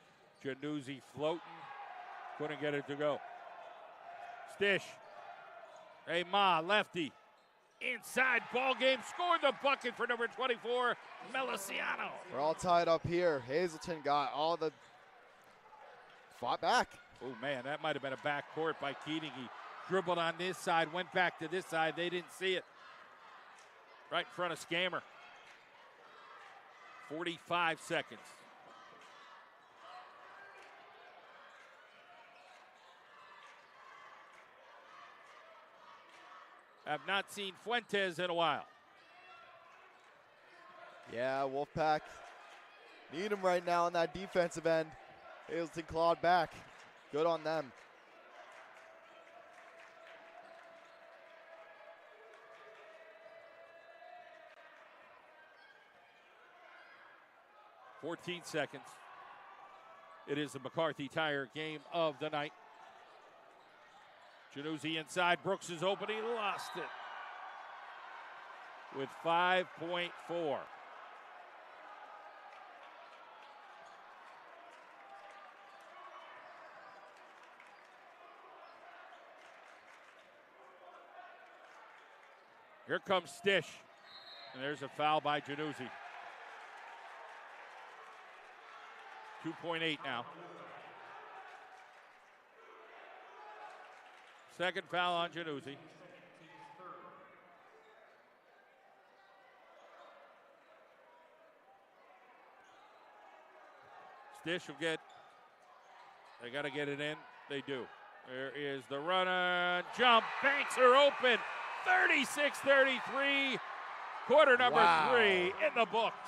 Januzzi floating, couldn't get it to go. Stish, hey Ma, lefty, inside ball game, scored the bucket for number 24, Meliciano. We're all tied up here. Hazleton got all the, fought back. Oh man, that might have been a backcourt by Keating. He dribbled on this side, went back to this side, they didn't see it. Right in front of Scammer. 45 seconds. Have not seen Fuentes in a while. Yeah, Wolfpack need him right now on that defensive end. Hazleton clawed back. Good on them. (14 seconds). It is the McCarthy Tire game of the night. Januzzi inside. Brooks is open. He lost it with 5.4. Here comes Stish. And there's a foul by Januzzi. 2.8 now. Second foul on Januzzi. Stish will get, they got to get it in. They do. There is the runner. Jump. Banks are open. 36-33. Quarter number 3 in the books.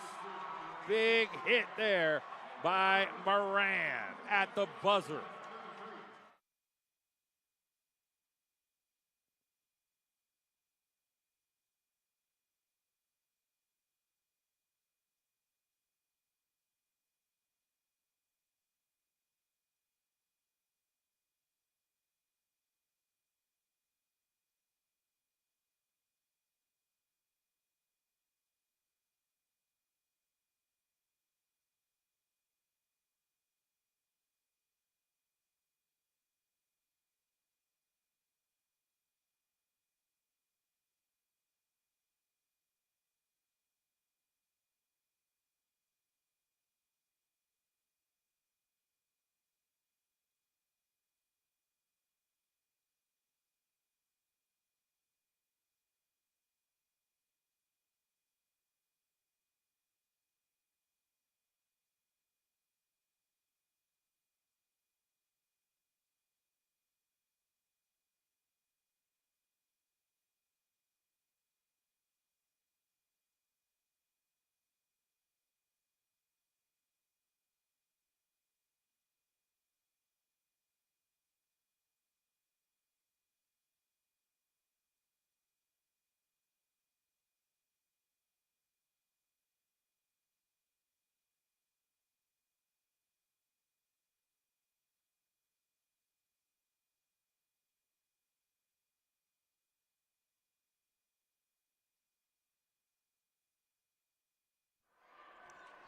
Big hit there by Moran at the buzzer.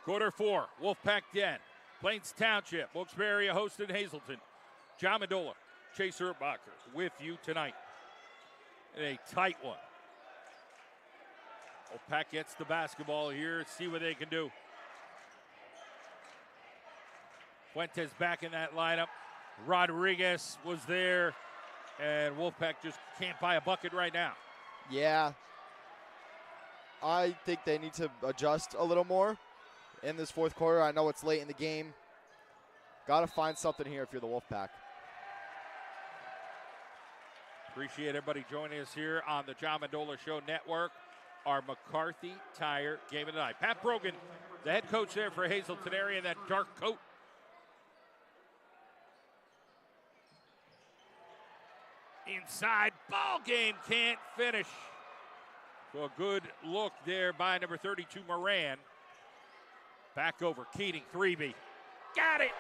Quarter 4, Wolfpack Den, Plains Township, Wilkes-Barre hosting Hazleton. John Mendola, Chase Erbacher with you tonight in a tight one. Wolfpack gets the basketball here. See what they can do. Fuentes back in that lineup. Rodriguez was there, and Wolfpack just can't buy a bucket right now. Yeah. I think they need to adjust a little more in this fourth quarter. I know it's late in the game. Got to find something here if you're the Wolfpack. Appreciate everybody joining us here on the John Mendola Show Network. Our McCarthy Tire game of the night. Pat Brogan, the head coach there for Hazleton area in that dark coat. Inside, ball game, can't finish. So a good look there by number 32, Moran. Back over, Keating, 3B. Got it!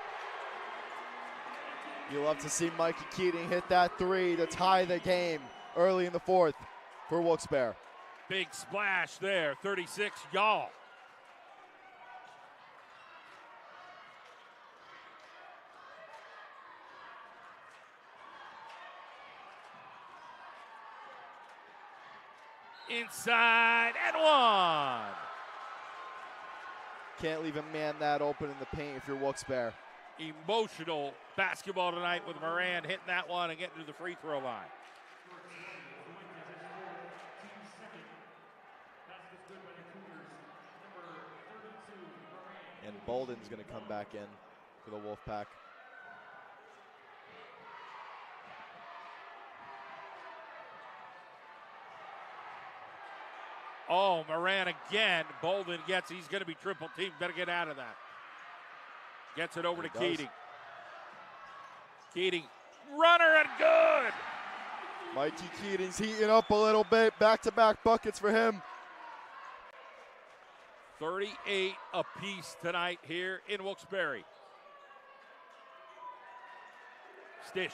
You love to see Mikey Keating hit that three to tie the game early in the fourth for Wilkes-Barre. Big splash there, 36, y'all. Inside and one. Can't leave a man that open in the paint if you're Wilkes-Barre. Emotional basketball tonight with Moran hitting that one and getting to the free throw line. And Bolden's going to come back in for the Wolfpack. Oh, Moran again. Bolden gets, he's going to be triple teamed. Better get out of that. Gets it over to Keating. Keating, runner and good. Mikey Keating's heating up a little bit. Back-to-back buckets for him. 38 apiece tonight here in Wilkes-Barre. Stish.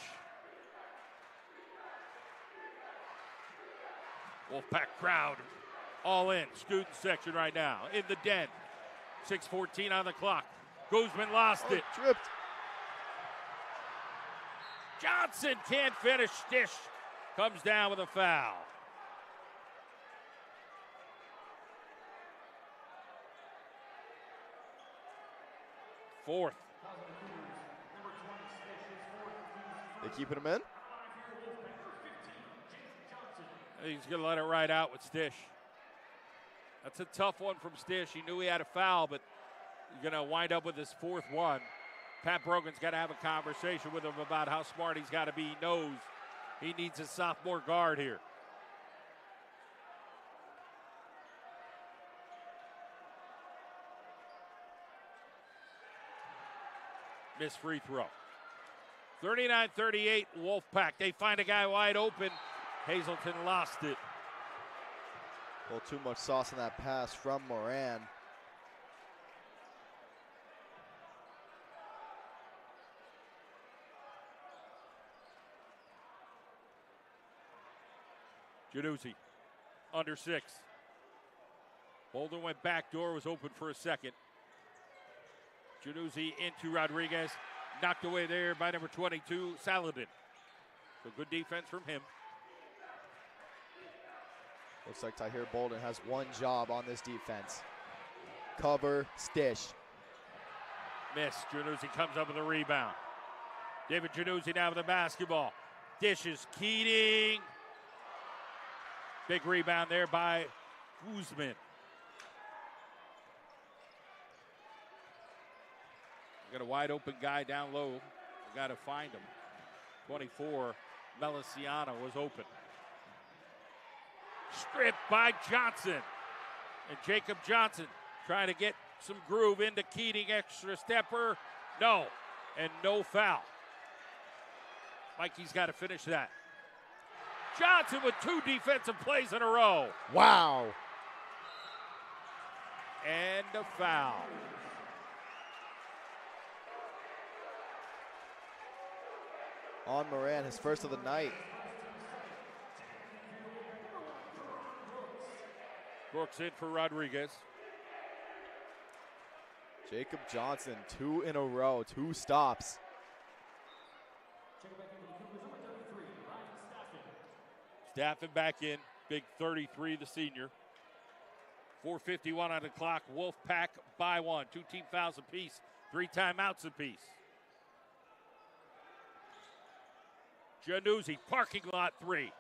Wolfpack crowd all in. Student section right now in the den. 6:14 on the clock. Guzman lost it. Tripped. Johnson can't finish. Stish comes down with a foul. Fourth. They keeping him in? He's going to let it ride out with Stish. That's a tough one from Stish. He knew he had a foul, but he's going to wind up with his fourth one. Pat Brogan's got to have a conversation with him about how smart he's got to be. He knows he needs a sophomore guard here. Missed free throw. 39-38, Wolfpack. They find a guy wide open. Hazleton lost it. A little too much sauce in that pass from Moran. Januzzi, under 6. Bolden went back door, was open for a second. Januzzi into Rodriguez. Knocked away there by number 22, Saladin. So good defense from him. Looks like Tahir Bolden has one job on this defense. Cover Stish. Miss. Januzzi comes up with a rebound. David Januzzi now with the basketball. Dishes. Keating. Big rebound there by Guzman. Got a wide open guy down low. Got to find him. 24, Meliciano was open. Stripped by Johnson. And Jacob Johnson trying to get some groove into Keating. Extra stepper. No. And no foul. Mikey's got to finish that. Johnson with 2 defensive plays in a row. Wow. And a foul. On Moran, his first of the night. Brooks in for Rodriguez. Jacob Johnson, 2 in a row, 2 stops. Staffen back in, big 33, the senior. 4:51 on the clock. Wolfpack by 1. 2 team fouls apiece, 3 timeouts apiece. Januzzi, parking lot 3.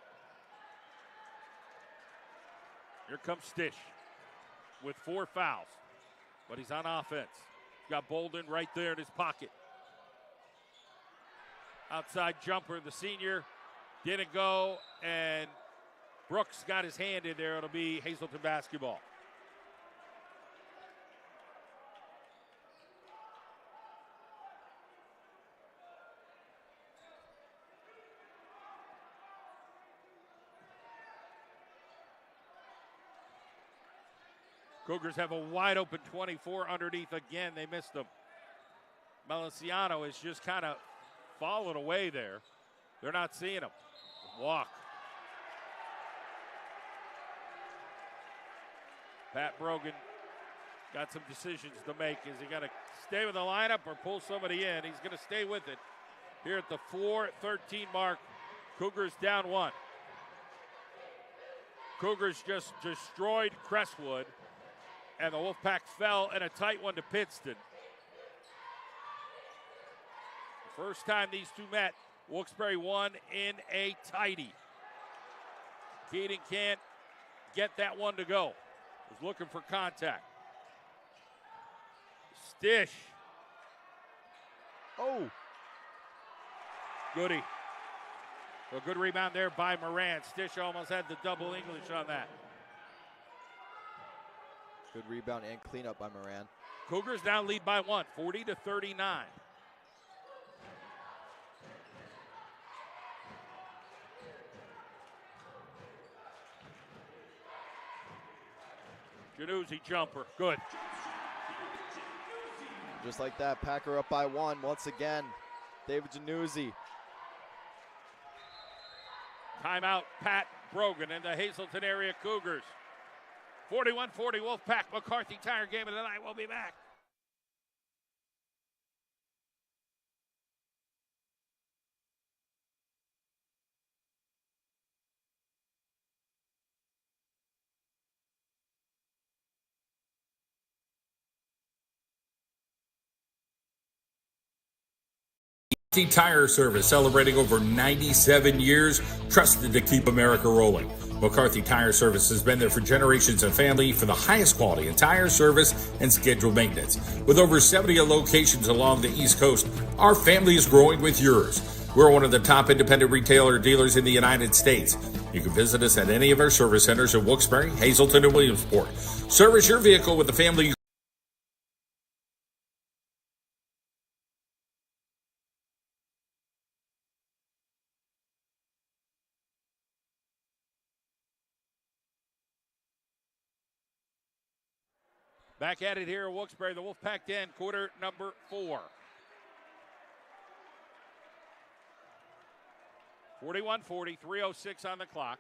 Here comes Stish with 4 fouls, but he's on offense. Got Bolden right there in his pocket. Outside jumper, the senior didn't go, and Brooks got his hand in there. It'll be Hazleton basketball. Cougars have a wide open 24 underneath again. They missed them. Melanciano is just kind of falling away there. They're not seeing him. Walk. Pat Brogan got some decisions to make. Is he going to stay with the lineup or pull somebody in? He's going to stay with it. Here at the 4:13 mark, Cougars down 1. Cougars just destroyed Crestwood, and the Wolfpack fell in a tight one to Pittston. First time these two met, Wilkes-Barre won in a tighty. Keating can't get that one to go. Was looking for contact. Stish. Oh. Goody. A good rebound there by Moran. Stish almost had the double English on that. Good rebound and cleanup by Moran. Cougars now lead by 1, 40-39. Januzzi jumper, good. Just like that, Packer up by 1 once again. David Januzzi. Timeout, Pat Brogan and the Hazleton area Cougars. 41-40 Wolfpack. McCarthy Tire Game of the night. We'll be back. Tire Service, celebrating over 97 years, trusted to keep America rolling. McCarthy Tire Service has been there for generations and family for the highest quality in tire service and scheduled maintenance. With over 70 locations along the East Coast, our family is growing with yours. We're one of the top independent retailer dealers in the United States. You can visit us at any of our service centers in Wilkes-Barre, Hazleton, and Williamsport. Service your vehicle with the family. Back at it here at Wilkes-Barre, the Wolfpack Den, quarter number 4. 41-40, 3:06 on the clock.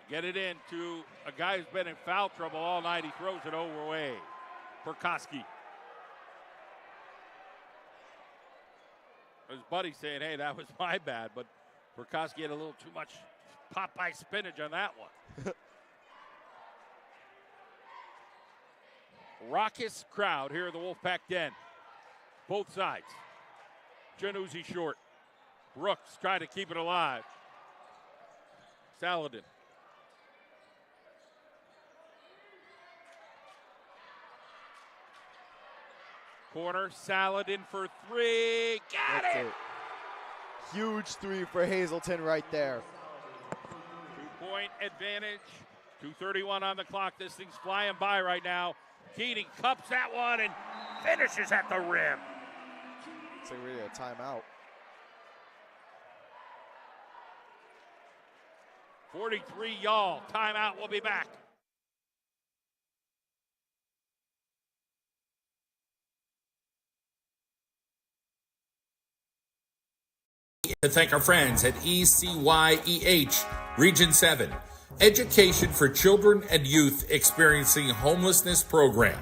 Get it in to a guy who's been in foul trouble all night. He throws it away. Perkoski. His buddy saying, hey, that was my bad, but Perkoski had a little too much Popeye spinach on that one. Raucous crowd here at the Wolfpack Den. Both sides. Januzzi short. Brooks trying to keep it alive. Saladin. Corner, Saladin for 3. Got it! Huge 3 for Hazleton right there. 2-point advantage. 2:31 on the clock. This thing's flying by right now. Keating cups that one and finishes at the rim. It's like really a timeout. 43 y'all. Timeout. We'll be back. To thank our friends at ECYEH Region 7, Education for Children and Youth Experiencing Homelessness Program.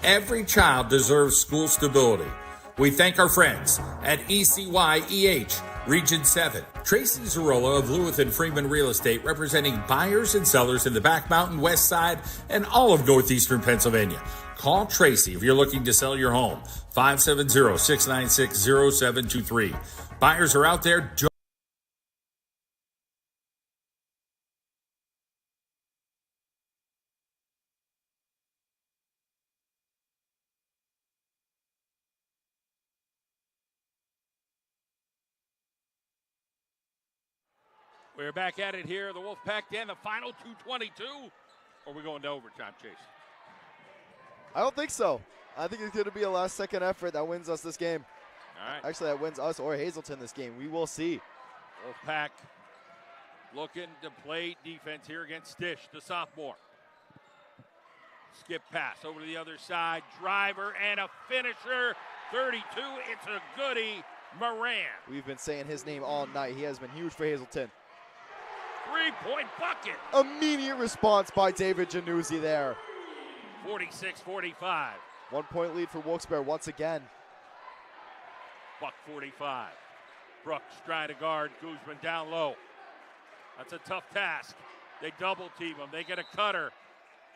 Every child deserves school stability. We thank our friends at ECYEH Region 7. Tracy Zarola of Lewis and Freeman Real Estate, representing buyers and sellers in the Back Mountain, West Side, and all of northeastern Pennsylvania. Call Tracy if you're looking to sell your home. 570-696-0723. Buyers are out there. We're back at it here. The Wolfpack Den, the final 2:22. Or are we going to overtime, Chase? I don't think so. I think it's going to be a last-second effort that wins us this game. All right. Actually, that wins us or Hazleton this game. We will see. Wolfpack looking to play defense here against Stish, the sophomore. Skip pass over to the other side. Driver and a finisher. 32. It's a goodie. Moran. We've been saying his name all night. He has been huge for Hazleton. Three-point bucket. Immediate response by David Januzzi there. 46-45. 1 point lead for Wilkes-Barre once again. Buck 45. Brooks trying to guard Guzman down low. That's a tough task. They double team him. They get a cutter.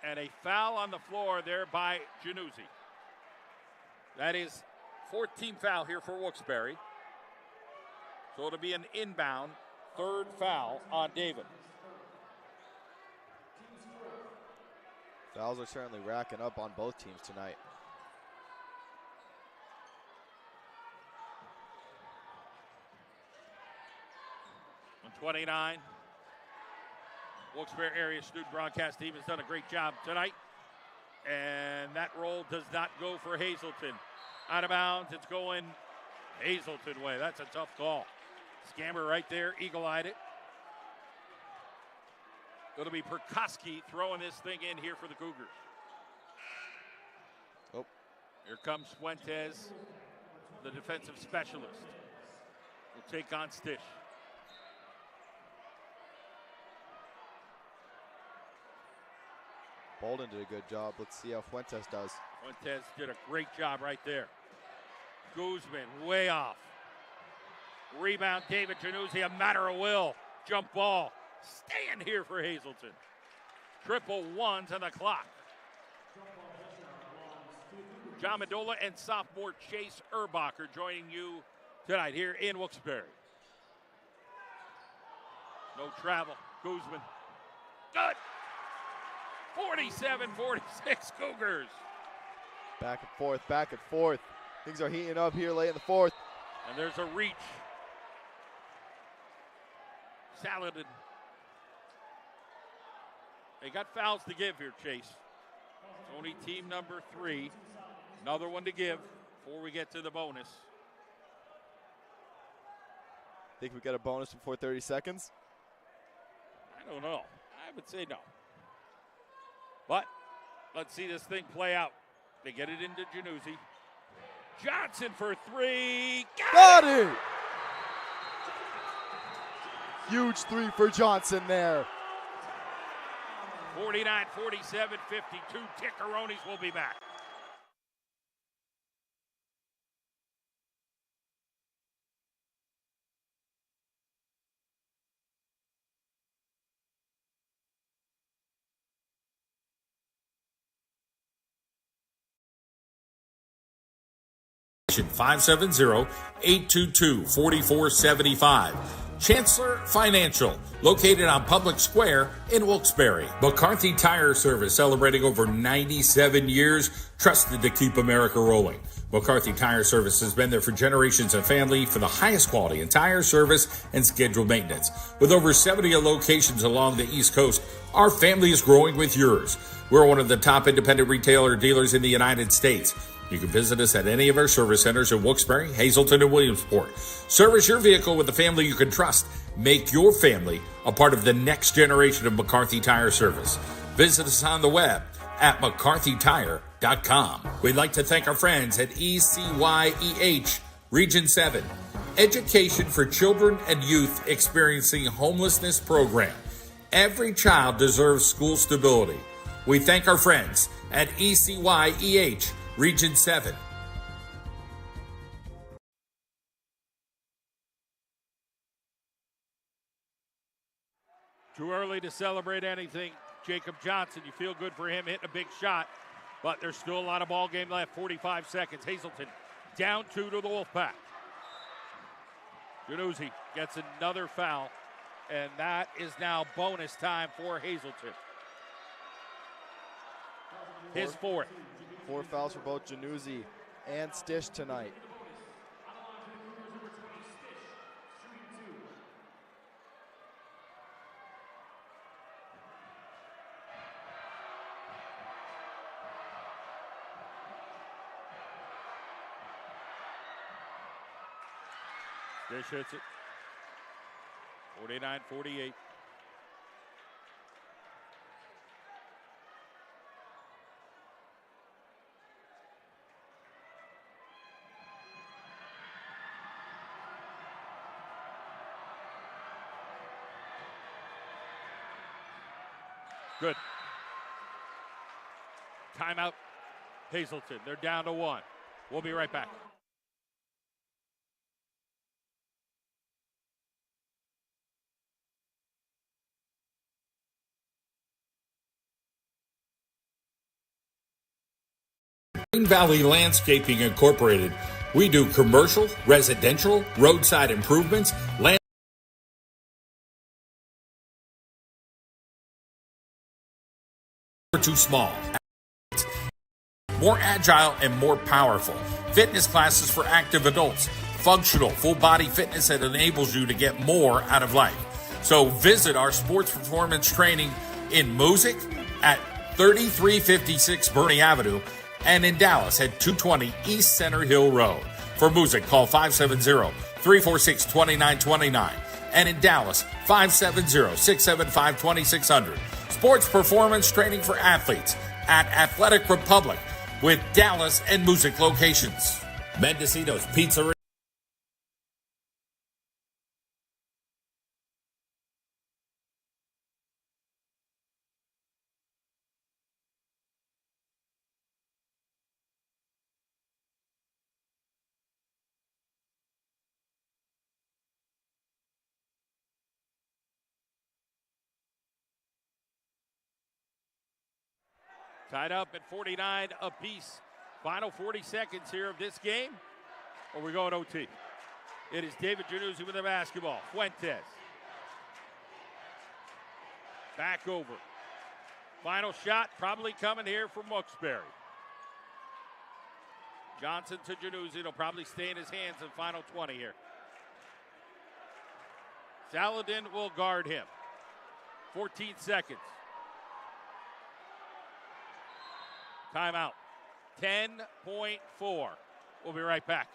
And a foul on the floor there by Januzzi. That is 14th foul here for Wilkes-Barre. So it'll be an inbound third foul on David. Fouls are certainly racking up on both teams tonight. On 29, Wilkes-Barre area student broadcast team has done a great job tonight. And that roll does not go for Hazleton. Out of bounds, it's going Hazleton way. That's a tough call. Scammer right there, eagle-eyed it. It'll be Perkoski throwing this thing in here for the Cougars. Oh. Here comes Fuentes, the defensive specialist. Will take on Stish. Bolden did a good job. Let's see how Fuentes does. Fuentes did a great job right there. Guzman way off. Rebound, David Januzzi, a matter of will. Jump ball. Staying here for Hazleton. Triple ones on the clock. John Medola and sophomore Chase Erbacher joining you tonight here in Wilkes-Barre. No travel. Guzman. Good. 47-46 Cougars. Back and forth, back and forth. Things are heating up here late in the fourth. And there's a reach. Saladin. They got fouls to give here, Chase. It's only team number 3. Another one to give before we get to the bonus. Think we got a bonus before 30 seconds? I don't know. I would say no. But let's see this thing play out. They get it into Januzzi. Johnson for 3. Got it! Huge 3 for Johnson there. 49-47, 52. Tickeronis will be back. $570 822-4475. Chancellor Financial, located on Public Square in Wilkes-Barre. McCarthy Tire Service, celebrating over 97 years, trusted to keep America rolling. McCarthy Tire Service has been there for generations of family for the highest quality in tire service and scheduled maintenance. With over 70 locations along the East Coast, our family is growing with yours. We're one of the top independent retailer dealers in the United States. You can visit us at any of our service centers in Wilkes-Barre, Hazleton, and Williamsport. Service your vehicle with a family you can trust. Make your family a part of the next generation of McCarthy Tire Service. Visit us on the web at mccarthytire.com. We'd like to thank our friends at ECYEH Region 7, Education for Children and Youth Experiencing Homelessness program. Every child deserves school stability. We thank our friends at ECYEH Region 7. Too early to celebrate anything. Jacob Johnson, you feel good for him hitting a big shot, but there's still a lot of ball game left, 45 seconds. Hazleton down 2 to the Wolfpack. Januzzi gets another foul, and that is now bonus time for Hazleton. His fourth. 4 fouls for both Januzzi and Stish tonight. Dish hits it. 49-48. Good. Timeout, Hazleton. They're down to 1. We'll be right back. Green Valley Landscaping Incorporated. We do commercial, residential, roadside improvements, land too small. More agile and more powerful. Fitness classes for active adults. Functional, full body fitness that enables you to get more out of life. So visit our sports performance training in Moosic at 3356 Bernie Avenue and in Dallas at 220 East Center Hill Road. For Moosic, call 570-346-2929. And in Dallas, 570-675-2600. Sports performance training for athletes at Athletic Republic with Dallas and Moosic locations. Mendocino's Pizza. Tied up at 49 apiece. Final 40 seconds here of this game, or we go in OT. It is David Januzzi with the basketball. Fuentes. Back over. Final shot probably coming here from Wilkes-Barre. Johnson to Januzzi. It'll probably stay in his hands in final 20 here. Saladin will guard him. 14 seconds. Timeout. 10.4. We'll be right back.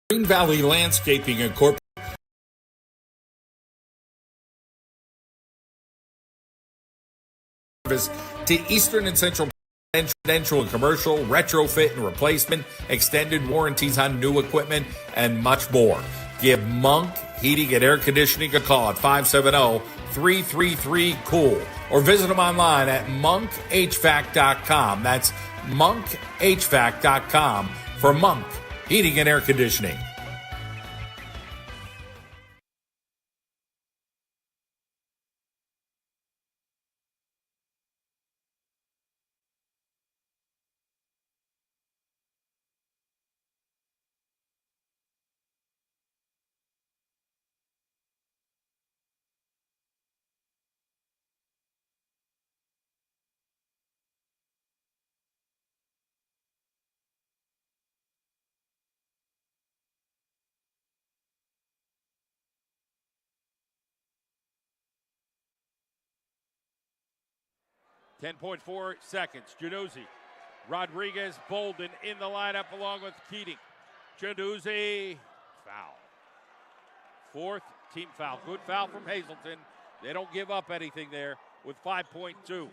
Green Valley Landscaping Incorporated. To Eastern and Central residential and commercial, retrofit and replacement, extended warranties on new equipment, and much more. Give Monk Heating and Air Conditioning a call at 570-333-COOL or visit them online at monkhvac.com. That's monkhvac.com for Monk Heating and Air Conditioning. .4 seconds. Januzzi, Rodriguez, Bolden in the lineup along with Keating. Januzzi, foul. Fourth team foul. Good foul from Hazleton. They don't give up anything there with 5.2.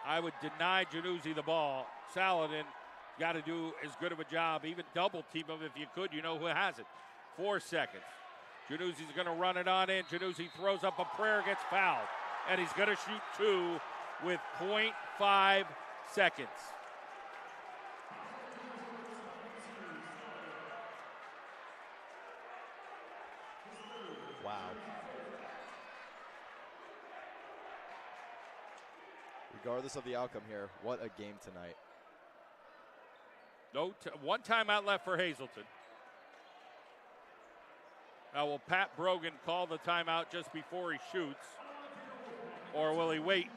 I would deny Januzzi the ball. Saladin got to do as good of a job, even double team him if you could. You know who has it. 4 seconds. Januzzi's going to run it on in. Januzzi throws up a prayer, gets fouled. And he's going to shoot 2 with 0.5 seconds. Wow. Regardless of the outcome here, what a game tonight. One timeout left for Hazleton. Now, will Pat Brogan call the timeout just before he shoots? Or will he wait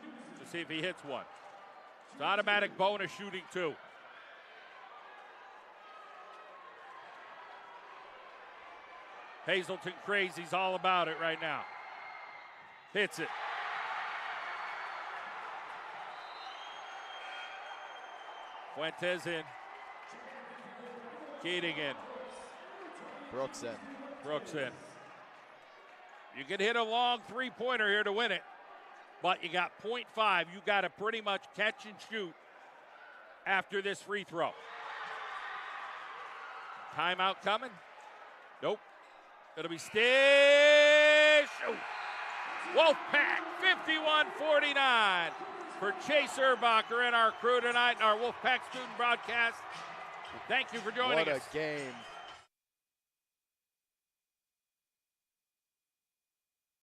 to see if he hits one? It's automatic bonus shooting 2. Hazleton crazy's all about it right now. Hits it. Fuentes in. Keating in. Brooks in. Brooks in. You can hit a long three-pointer here to win it, but you got 0.5. You got to pretty much catch and shoot after this free throw. Timeout coming? Nope. It'll be Stish. Oh. Wolfpack 51-49 for Chase Erbacher and our crew tonight in our Wolfpack student broadcast. Thank you for joining us. What a game.